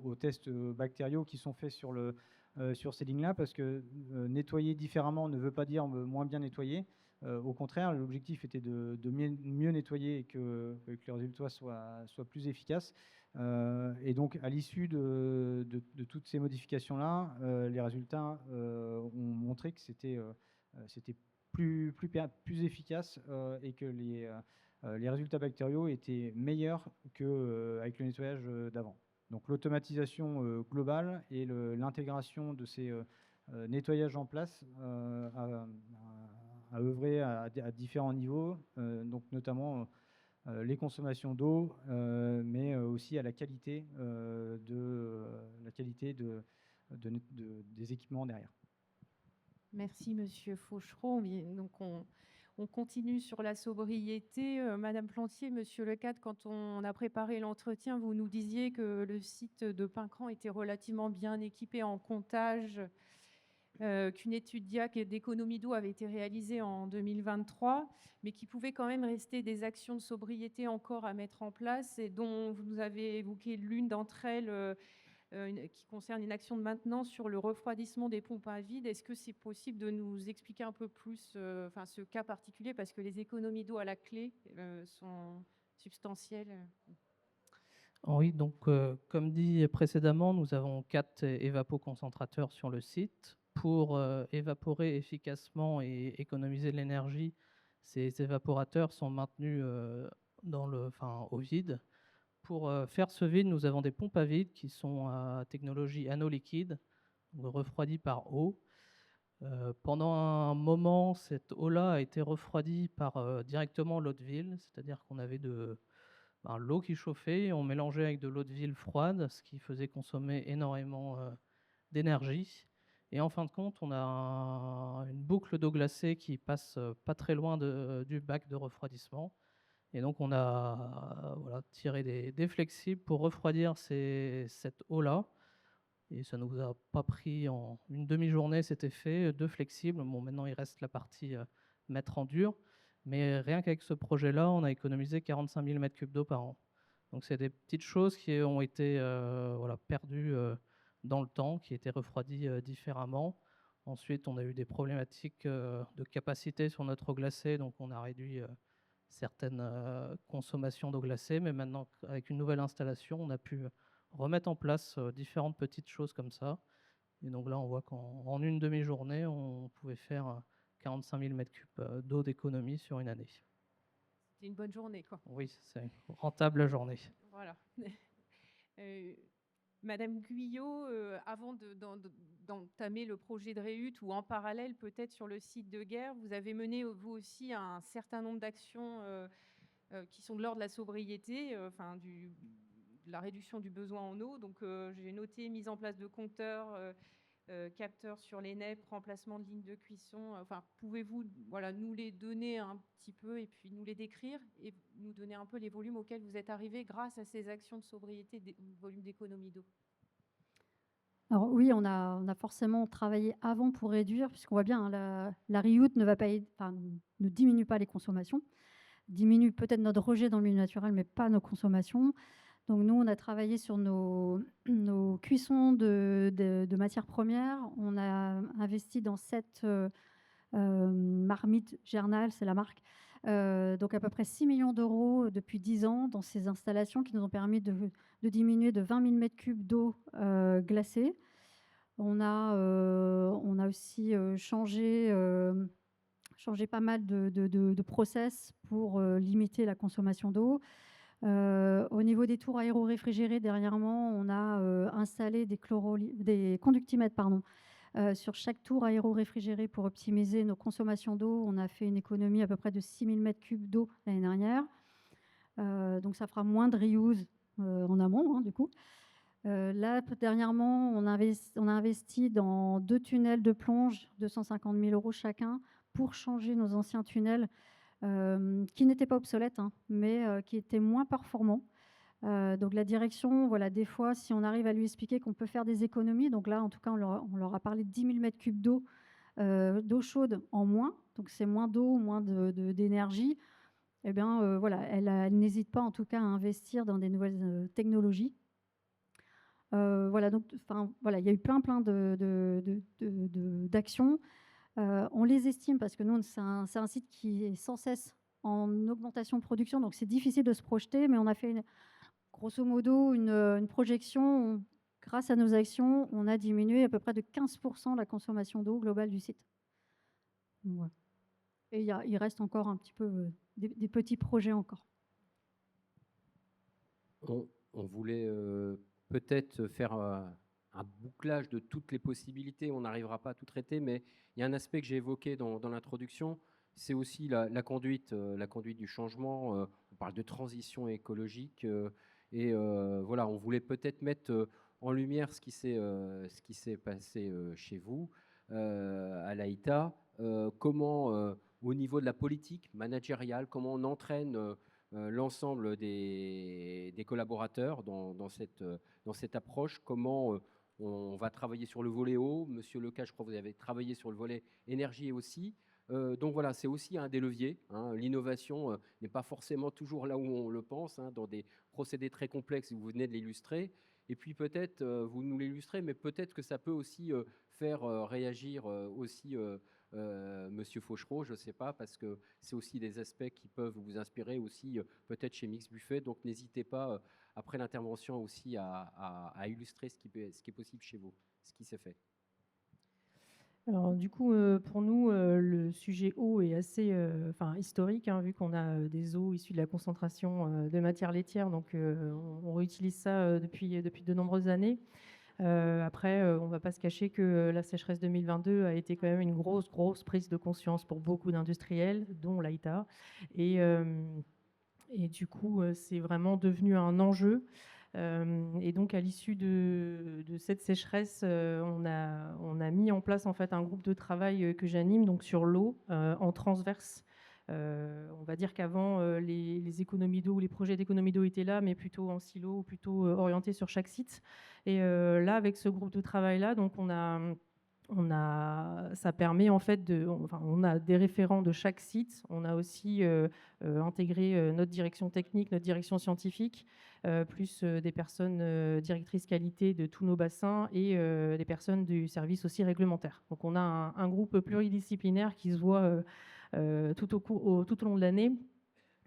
aux tests bactériaux qui sont faits sur ces lignes-là, parce que nettoyer différemment ne veut pas dire moins bien nettoyer. Au contraire, l'objectif était de mieux nettoyer et que les résultats soient plus efficaces. Et donc, à l'issue de toutes ces modifications-là, les résultats ont montré que c'était plus efficace et que les résultats bactériaux étaient meilleurs qu'avec le nettoyage d'avant. Donc l'automatisation globale et l'intégration de ces nettoyages en place a œuvré à différents niveaux, donc notamment les consommations d'eau, mais aussi à la qualité des équipements derrière. Merci, Monsieur Fauchereau. Donc, on continue sur la sobriété. Madame Plantier, Monsieur Lecade, quand on a préparé l'entretien, vous nous disiez que le site de Pincran était relativement bien équipé en comptage qu'une étude DIAC d'économie d'eau avait été réalisée en 2023, mais qui pouvait quand même rester des actions de sobriété encore à mettre en place et dont vous nous avez évoqué l'une d'entre elles qui concerne une action de maintenance sur le refroidissement des pompes à vide. Est-ce que c'est possible de nous expliquer un peu plus ce cas particulier, parce que les économies d'eau à la clé sont substantielles? Oui, donc comme dit précédemment, nous avons 4 évapoconcentrateurs sur le site. Pour évaporer efficacement et économiser de l'énergie, ces évaporateurs sont maintenus au vide. Pour faire ce vide, nous avons des pompes à vide qui sont à technologie anneau liquide, refroidies par eau. Pendant un moment, cette eau-là a été refroidie par directement l'eau de ville, c'est-à-dire qu'on avait l'eau qui chauffait, on mélangeait avec de l'eau de ville froide, ce qui faisait consommer énormément d'énergie. Et en fin de compte, on a une boucle d'eau glacée qui passe pas très loin du bac de refroidissement. Et donc, on a tiré des flexibles pour refroidir cette eau-là. Et ça ne nous a pas pris en une demi-journée, c'était fait, 2 flexibles. Bon, maintenant, il reste la partie mettre en dur. Mais rien qu'avec ce projet-là, on a économisé 45 000 m3 d'eau par an. Donc, c'est des petites choses qui ont été perdues dans le temps, qui étaient refroidies différemment. Ensuite, on a eu des problématiques de capacité sur notre eau glacée, donc on a réduit certaines consommations d'eau glacée, mais maintenant, avec une nouvelle installation, on a pu remettre en place différentes petites choses comme ça. Et donc là, on voit qu'en une demi-journée, on pouvait faire 45 000 m3 d'eau d'économie sur une année. C'est une bonne journée, quoi. Oui, c'est une rentable journée. Voilà. Madame Guyot, avant d'entamer le projet de REUT ou en parallèle peut-être sur le site de Guerre, vous avez mené vous aussi un certain nombre d'actions qui sont de l'ordre de la sobriété, de la réduction du besoin en eau. Donc j'ai noté mise en place de compteurs, capteurs sur les NEP, remplacement de lignes de cuisson. Pouvez-vous nous les donner un petit peu et puis nous les décrire et nous donner un peu les volumes auxquels vous êtes arrivés grâce à ces actions de sobriété, des volumes d'économie d'eau? Alors oui, on a forcément travaillé avant pour réduire, puisqu'on voit bien, hein, la REUT ne diminue pas les consommations, diminue peut-être notre rejet dans le milieu naturel, mais pas nos consommations. Donc nous, on a travaillé sur nos cuissons de matières premières. On a investi dans 7 marmites Gernal, c'est la marque. Donc à peu près 6 millions d'euros depuis 10 ans dans ces installations qui nous ont permis de diminuer de 20 000 m3 d'eau glacée. On a aussi changé pas mal de process pour limiter la consommation d'eau. Au niveau des tours aéro-réfrigérés, dernièrement, on a installé des conductimètres sur chaque tour aéro-réfrigéré pour optimiser nos consommations d'eau. On a fait une économie à peu près de 6 000 m3 d'eau l'année dernière. Donc ça fera moins de reuse en amont, hein, du coup. Là, dernièrement, on a investi dans 2 tunnels de plonge, 250 000 € chacun, pour changer nos anciens tunnels qui n'étaient pas obsolètes, hein, mais qui étaient moins performants. Donc la direction, des fois, si on arrive à lui expliquer qu'on peut faire des économies, donc là, en tout cas, on leur a parlé de 10 000 m3 d'eau chaude en moins, donc c'est moins d'eau, moins d'énergie. Eh bien, elle n'hésite pas, en tout cas, à investir dans des nouvelles technologies. Donc, il y a eu plein d'actions. On les estime parce que nous, c'est un site qui est sans cesse en augmentation de production, donc c'est difficile de se projeter, mais on a fait grosso modo une projection. Grâce à nos actions, on a diminué à peu près de 15% la consommation d'eau globale du site. Voilà. Et il reste encore un petit peu des petits projets encore. On voulait peut-être faire un bouclage de toutes les possibilités. On n'arrivera pas à tout traiter, mais il y a un aspect que j'ai évoqué dans l'introduction, c'est aussi la conduite du changement. On parle de transition écologique. On voulait peut-être mettre en lumière ce qui s'est passé chez vous, à l'AITA. Comment, au niveau de la politique managériale, comment on entraîne l'ensemble des collaborateurs dans cette approche, comment On va travailler sur le volet eau. Monsieur Leca, je crois que vous avez travaillé sur le volet énergie aussi. Donc voilà, c'est aussi un des leviers. L'innovation n'est pas forcément toujours là où on le pense, dans des procédés très complexes, vous venez de l'illustrer. Et puis peut-être, vous nous l'illustrez, mais peut-être que ça peut aussi faire réagir aussi Monsieur Fauchereau, je ne sais pas, parce que c'est aussi des aspects qui peuvent vous inspirer aussi peut-être chez Mix Buffet. Donc n'hésitez pas, après l'intervention aussi, à illustrer ce qui est possible chez vous, ce qui s'est fait. Alors du coup, pour nous, le sujet eau est assez historique, vu qu'on a des eaux issues de la concentration de matières laitières. Donc on réutilise ça depuis de nombreuses années. Après, on ne va pas se cacher que la sécheresse 2022 a été quand même une grosse prise de conscience pour beaucoup d'industriels, dont l'AITA. Et du coup, c'est vraiment devenu un enjeu. Et donc, à l'issue de cette sécheresse, on a mis en place en fait un groupe de travail que j'anime, donc sur l'eau, en transverse. On va dire qu'avant, les économies d'eau ou les projets d'économie d'eau étaient là, mais plutôt en silo, plutôt orientés sur chaque site. Et là, avec ce groupe de travail-là, donc ça permet en fait on a des référents de chaque site. On a aussi intégré notre direction technique, notre direction scientifique, plus des personnes directrices qualité de tous nos bassins et des personnes du service aussi réglementaire. Donc on a un groupe pluridisciplinaire qui se voit tout au long de l'année.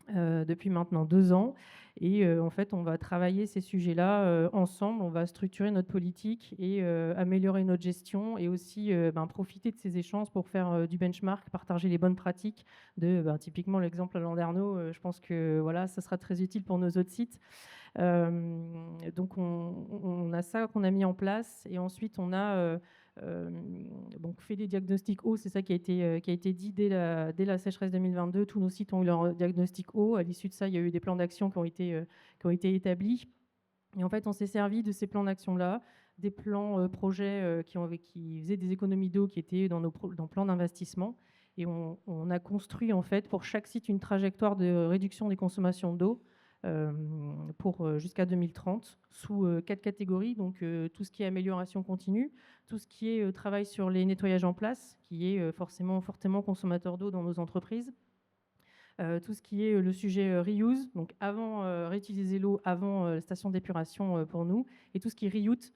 Depuis maintenant 2 ans. Et en fait, on va travailler ces sujets-là ensemble. On va structurer notre politique et améliorer notre gestion et aussi profiter de ces échanges pour faire du benchmark, partager les bonnes pratiques. Typiquement, l'exemple à Landerneau, je pense que voilà, ça sera très utile pour nos autres sites. Donc, on a ça qu'on a mis en place. Et ensuite, on a fait des diagnostics eau, c'est ça qui a été dit dès la sécheresse 2022. Tous nos sites ont eu leur diagnostic eau. À l'issue de ça, il y a eu des plans d'action qui ont été établis. Et en fait, on s'est servi de ces plans d'action-là, des plans projets qui faisaient des économies d'eau qui étaient dans plans d'investissement. Et on a construit en fait pour chaque site une trajectoire de réduction des consommations d'eau pour jusqu'à 2030 sous 4 catégories. Donc tout ce qui est amélioration continue, tout ce qui est travail sur les nettoyages en place, qui est forcément fortement consommateur d'eau dans nos entreprises. Tout ce qui est le sujet reuse, donc réutiliser l'eau avant la station d'épuration pour nous, et tout ce qui est reuse,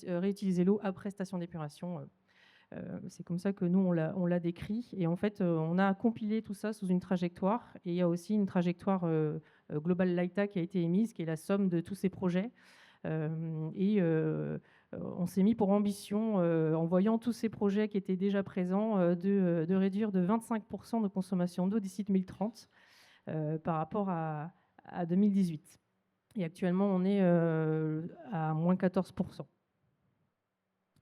réutiliser l'eau après station d'épuration. C'est comme ça que nous, on l'a décrit. Et en fait, on a compilé tout ça sous une trajectoire. Et il y a aussi une trajectoire Global LAITA qui a été émise, qui est la somme de tous ces projets. On s'est mis pour ambition, en voyant tous ces projets qui étaient déjà présents, de réduire de 25% de consommation d'eau d'ici 2030 par rapport à 2018. Et actuellement, on est à moins 14%.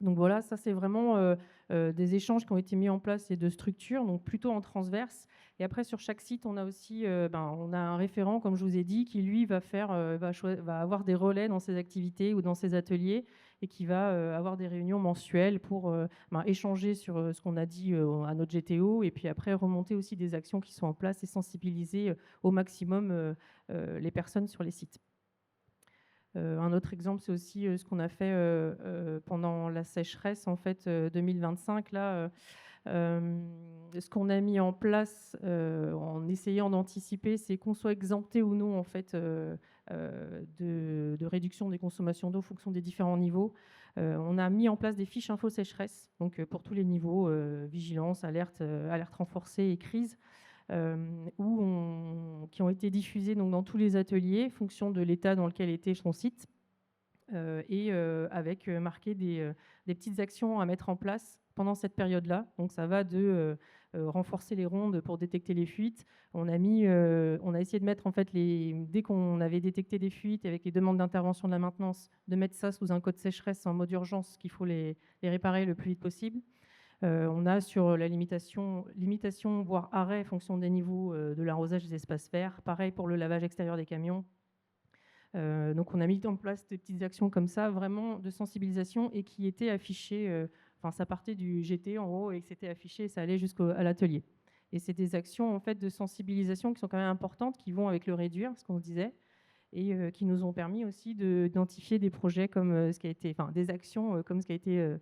Donc voilà, ça c'est vraiment des échanges qui ont été mis en place et de structures, donc plutôt en transverse. Et après, sur chaque site, on a aussi on a un référent, comme je vous ai dit, qui lui va avoir des relais dans ses activités ou dans ses ateliers et qui va avoir des réunions mensuelles pour échanger sur ce qu'on a dit à notre GTO et puis après remonter aussi des actions qui sont en place et sensibiliser au maximum les personnes sur les sites. Un autre exemple, c'est aussi ce qu'on a fait pendant la sécheresse en fait 2025. Là, ce qu'on a mis en place en essayant d'anticiper, c'est qu'on soit exempté ou non en fait de réduction des consommations d'eau en fonction des différents niveaux. On a mis en place des fiches info sécheresse, donc pour tous les niveaux, vigilance, alerte renforcée et crise. Qui ont été diffusés donc, dans tous les ateliers, fonction de l'état dans lequel était son site, avec marqué des petites actions à mettre en place pendant cette période-là. Donc ça va de renforcer les rondes pour détecter les fuites. On a essayé de mettre en fait dès qu'on avait détecté des fuites avec les demandes d'intervention de la maintenance, de mettre ça sous un code sécheresse en mode urgence qu'il faut les réparer le plus vite possible. On a sur la limitation, voire arrêt, fonction des niveaux de l'arrosage des espaces verts. Pareil pour le lavage extérieur des camions. Donc on a mis en place des petites actions comme ça, vraiment de sensibilisation et qui étaient affichées. Ça partait du GT en haut et que c'était affiché et ça allait jusqu'à l'atelier. Et c'est des actions en fait de sensibilisation qui sont quand même importantes, qui vont avec le réduire, ce qu'on disait. et qui nous ont permis aussi d'identifier des projets comme ce qui a été, enfin des actions comme ce qui a été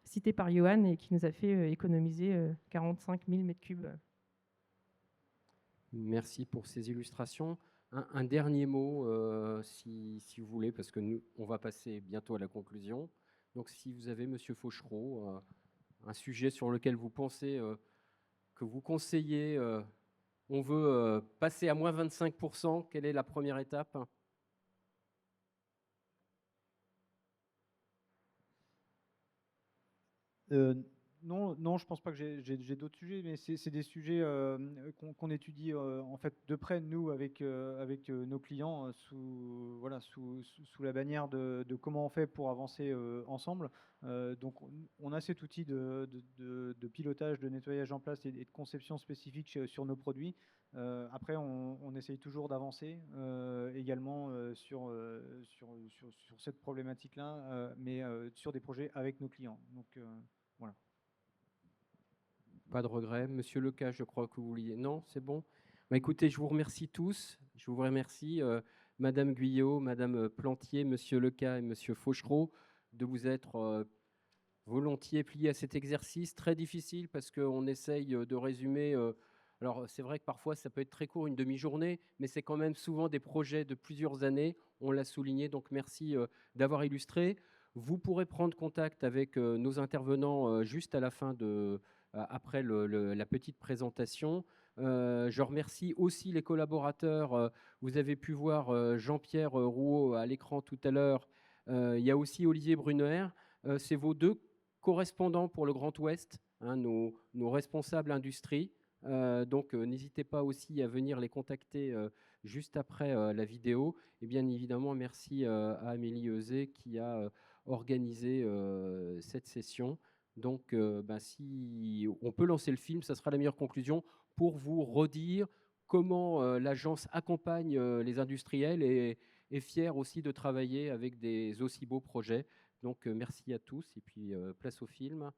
cité par Johan et qui nous a fait économiser 45 000 m3. Merci pour ces illustrations. Un dernier mot, si vous voulez, parce que nous, on va passer bientôt à la conclusion. Donc, si vous avez, Monsieur Fauchereau, un sujet sur lequel vous pensez que vous conseillez, on veut passer à moins 25%, quelle est la première étape ? Non, non, je pense pas que j'ai d'autres sujets, mais c'est des sujets qu'on étudie en fait de près, nous, avec nos clients, sous la bannière de comment on fait pour avancer ensemble. Donc, on a cet outil de pilotage, de nettoyage en place et de conception spécifique sur nos produits. Après, on essaye toujours d'avancer également sur cette problématique-là, mais sur des projets avec nos clients. Donc, voilà. Pas de regret. Monsieur Leca, je crois que vous vouliez... Non, c'est bon. Bah, écoutez, je vous remercie tous. Je vous remercie, Madame Guyot, Madame Plantier, Monsieur Leca et Monsieur Fauchereau, de vous être volontiers pliés à cet exercice très difficile parce qu'on essaye de résumer... alors, c'est vrai que parfois, ça peut être très court, une demi-journée, mais c'est quand même souvent des projets de plusieurs années. On l'a souligné, donc merci d'avoir illustré. Vous pourrez prendre contact avec nos intervenants juste à la fin après la petite présentation. Je remercie aussi les collaborateurs. Vous avez pu voir Jean-Pierre Rouault à l'écran tout à l'heure. Il y a aussi Olivier Bruner. C'est vos deux correspondants pour le Grand Ouest, hein, nos responsables industrie. Donc, n'hésitez pas aussi à venir les contacter juste après la vidéo. Et bien évidemment, merci à Amélie Euzet qui a organisé cette session. Donc, si on peut lancer le film, ça sera la meilleure conclusion pour vous redire comment l'agence accompagne les industriels et est fière aussi de travailler avec des aussi beaux projets. Donc, merci à tous et puis place au film.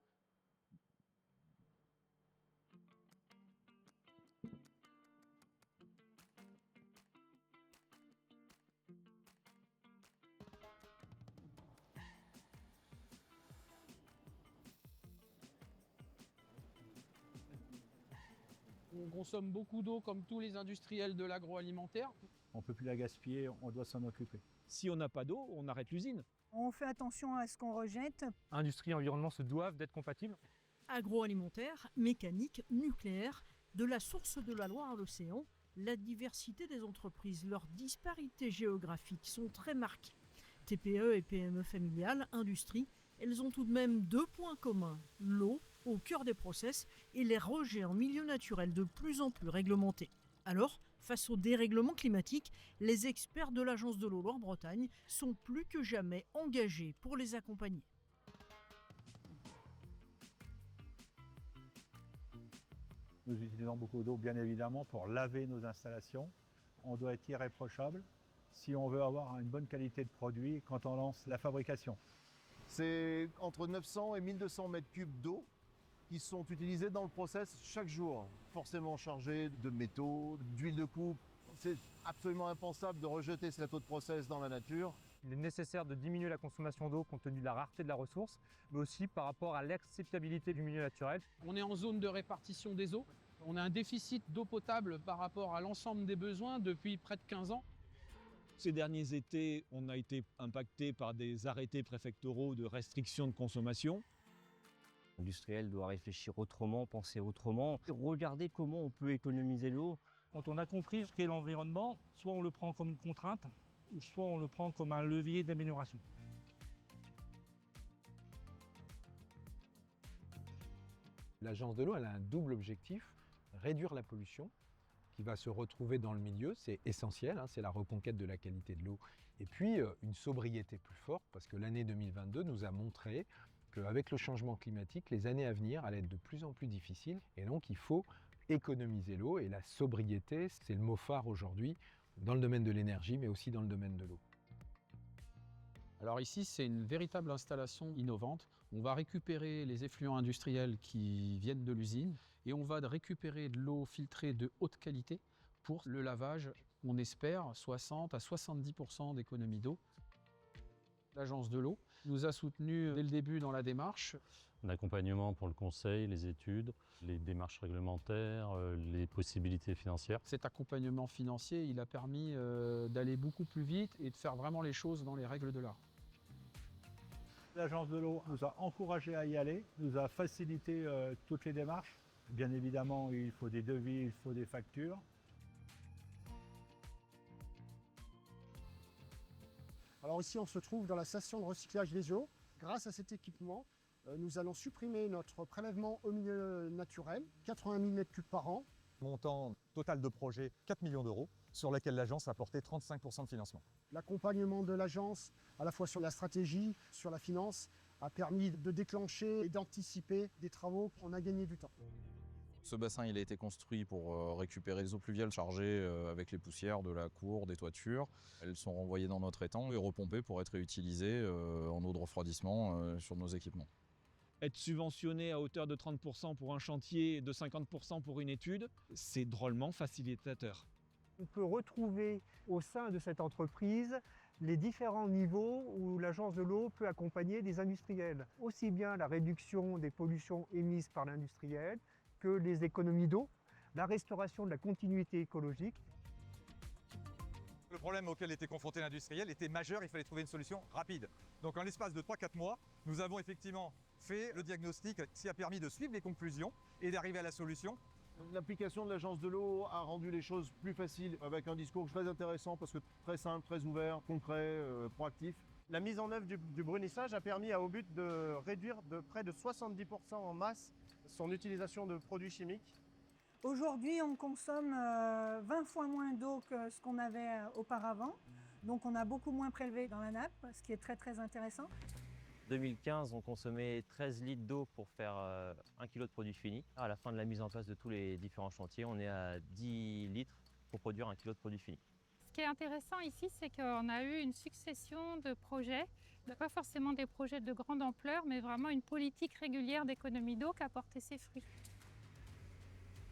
On consomme beaucoup d'eau comme tous les industriels de l'agroalimentaire. On ne peut plus la gaspiller, on doit s'en occuper. Si on n'a pas d'eau, on arrête l'usine. On fait attention à ce qu'on rejette. Industrie et environnement se doivent d'être compatibles. Agroalimentaire, mécanique, nucléaire, de la source de la Loire à l'océan, la diversité des entreprises, leurs disparités géographiques sont très marquées. TPE et PME familiales, industrie, elles ont tout de même deux points communs. L'eau, au cœur des process, et les rejets en milieu naturel de plus en plus réglementés. Alors, face au dérèglement climatique, les experts de l'Agence de l'eau Loire-Bretagne sont plus que jamais engagés pour les accompagner. Nous utilisons beaucoup d'eau, bien évidemment, pour laver nos installations. On doit être irréprochable si on veut avoir une bonne qualité de produit quand on lance la fabrication. C'est entre 900 et 1200 mètres cubes d'eau qui sont utilisés dans le process chaque jour, forcément chargés de métaux, d'huile de coupe. C'est absolument impensable de rejeter cette eau de process dans la nature. Il est nécessaire de diminuer la consommation d'eau compte tenu de la rareté de la ressource, mais aussi par rapport à l'acceptabilité du milieu naturel. On est en zone de répartition des eaux. On a un déficit d'eau potable par rapport à l'ensemble des besoins depuis près de 15 ans. Ces derniers étés, on a été impacté par des arrêtés préfectoraux de restriction de consommation. L'industriel doit réfléchir autrement, penser autrement, regarder comment on peut économiser l'eau. Quand on a compris ce qu'est l'environnement, soit on le prend comme une contrainte, ou soit on le prend comme un levier d'amélioration. L'agence de l'eau, elle a un double objectif, réduire la pollution qui va se retrouver dans le milieu, c'est essentiel, hein, c'est la reconquête de la qualité de l'eau. Et puis une sobriété plus forte, parce que l'année 2022 nous a montré qu'avec le changement climatique, les années à venir allaient être de plus en plus difficiles. Et donc il faut économiser l'eau, et la sobriété, c'est le mot phare aujourd'hui, dans le domaine de l'énergie, mais aussi dans le domaine de l'eau. Alors ici, c'est une véritable installation innovante. On va récupérer les effluents industriels qui viennent de l'usine et on va récupérer de l'eau filtrée de haute qualité pour le lavage, on espère 60 à 70% d'économie d'eau. L'Agence de l'eau nous a soutenus dès le début dans la démarche. Un accompagnement pour le conseil, les études, les démarches réglementaires, les possibilités financières. Cet accompagnement financier, il a permis d'aller beaucoup plus vite et de faire vraiment les choses dans les règles de l'art. L'Agence de l'eau nous a encouragés à y aller, nous a facilité toutes les démarches. Bien évidemment, il faut des devis, il faut des factures. Alors ici, on se trouve dans la station de recyclage des eaux. Grâce à cet équipement, nous allons supprimer notre prélèvement au milieu naturel, 80 000 m3 par an. Montant total de projet 4 millions d'euros, sur lesquels l'agence a apporté 35% de financement. L'accompagnement de l'agence, à la fois sur la stratégie, sur la finance, a permis de déclencher et d'anticiper des travaux. On a gagné du temps. Ce bassin il a été construit pour récupérer les eaux pluviales chargées avec les poussières de la cour, des toitures. Elles sont renvoyées dans notre étang et repompées pour être réutilisées en eau de refroidissement sur nos équipements. Être subventionné à hauteur de 30% pour un chantier et de 50% pour une étude, c'est drôlement facilitateur. On peut retrouver au sein de cette entreprise les différents niveaux où l'Agence de l'eau peut accompagner des industriels. Aussi bien la réduction des pollutions émises par l'industriel que les économies d'eau, la restauration de la continuité écologique. Le problème auquel était confronté l'industriel était majeur, il fallait trouver une solution rapide. Donc en l'espace de 3-4 mois, nous avons effectivement fait le diagnostic, ce qui a permis de suivre les conclusions et d'arriver à la solution. L'application de l'Agence de l'eau a rendu les choses plus faciles avec un discours très intéressant parce que très simple, très ouvert, concret, proactif. La mise en œuvre du brunissage a permis à Obut de réduire de près de 70% en masse son utilisation de produits chimiques. Aujourd'hui, on consomme 20 fois moins d'eau que ce qu'on avait auparavant. Donc on a beaucoup moins prélevé dans la nappe, ce qui est très très intéressant. 2015, on consommait 13 litres d'eau pour faire 1 kg de produit fini. À la fin de la mise en place de tous les différents chantiers, on est à 10 litres pour produire 1 kg de produit fini. Ce qui est intéressant ici, c'est qu'on a eu une succession de projets, pas forcément des projets de grande ampleur, mais vraiment une politique régulière d'économie d'eau qui a porté ses fruits.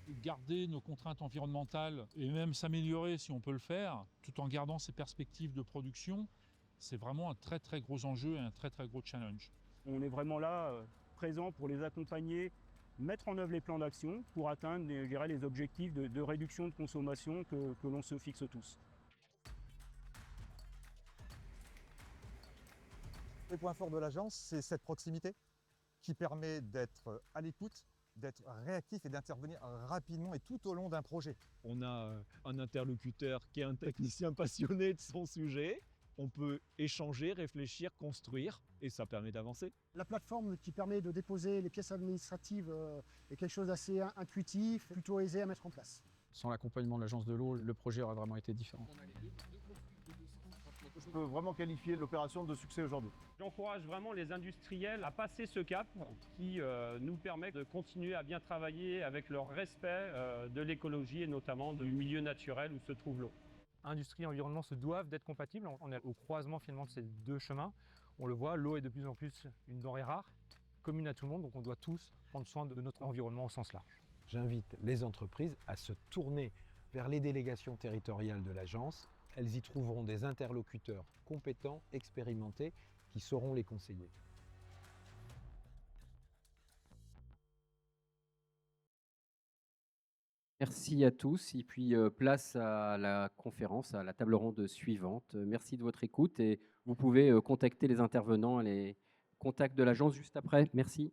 Garder nos contraintes environnementales et même s'améliorer si on peut le faire, tout en gardant ces perspectives de production, c'est vraiment un très très gros enjeu et un très très gros challenge. On est vraiment là, présent pour les accompagner, mettre en œuvre les plans d'action pour atteindre les objectifs de réduction de consommation que l'on se fixe tous. Le point fort de l'agence, c'est cette proximité qui permet d'être à l'écoute, d'être réactif et d'intervenir rapidement et tout au long d'un projet. On a un interlocuteur qui est un technicien passionné de son sujet. On peut échanger, réfléchir, construire et ça permet d'avancer. La plateforme qui permet de déposer les pièces administratives est quelque chose d'assez intuitif, plutôt aisé à mettre en place. Sans l'accompagnement de l'Agence de l'eau, le projet aurait vraiment été différent. Je peux vraiment qualifier l'opération de succès aujourd'hui. J'encourage vraiment les industriels à passer ce cap qui nous permet de continuer à bien travailler avec leur respect de l'écologie et notamment du milieu naturel où se trouve l'eau. Industrie et environnement se doivent d'être compatibles. On est au croisement finalement de ces deux chemins. On le voit, l'eau est de plus en plus une denrée rare, commune à tout le monde, donc on doit tous prendre soin de notre environnement au sens large. J'invite les entreprises à se tourner vers les délégations territoriales de l'agence. Elles y trouveront des interlocuteurs compétents, expérimentés, qui sauront les conseiller. Merci à tous et puis place à la conférence, à la table ronde suivante. Merci de votre écoute et vous pouvez contacter les intervenants, les contacts de l'agence juste après. Merci.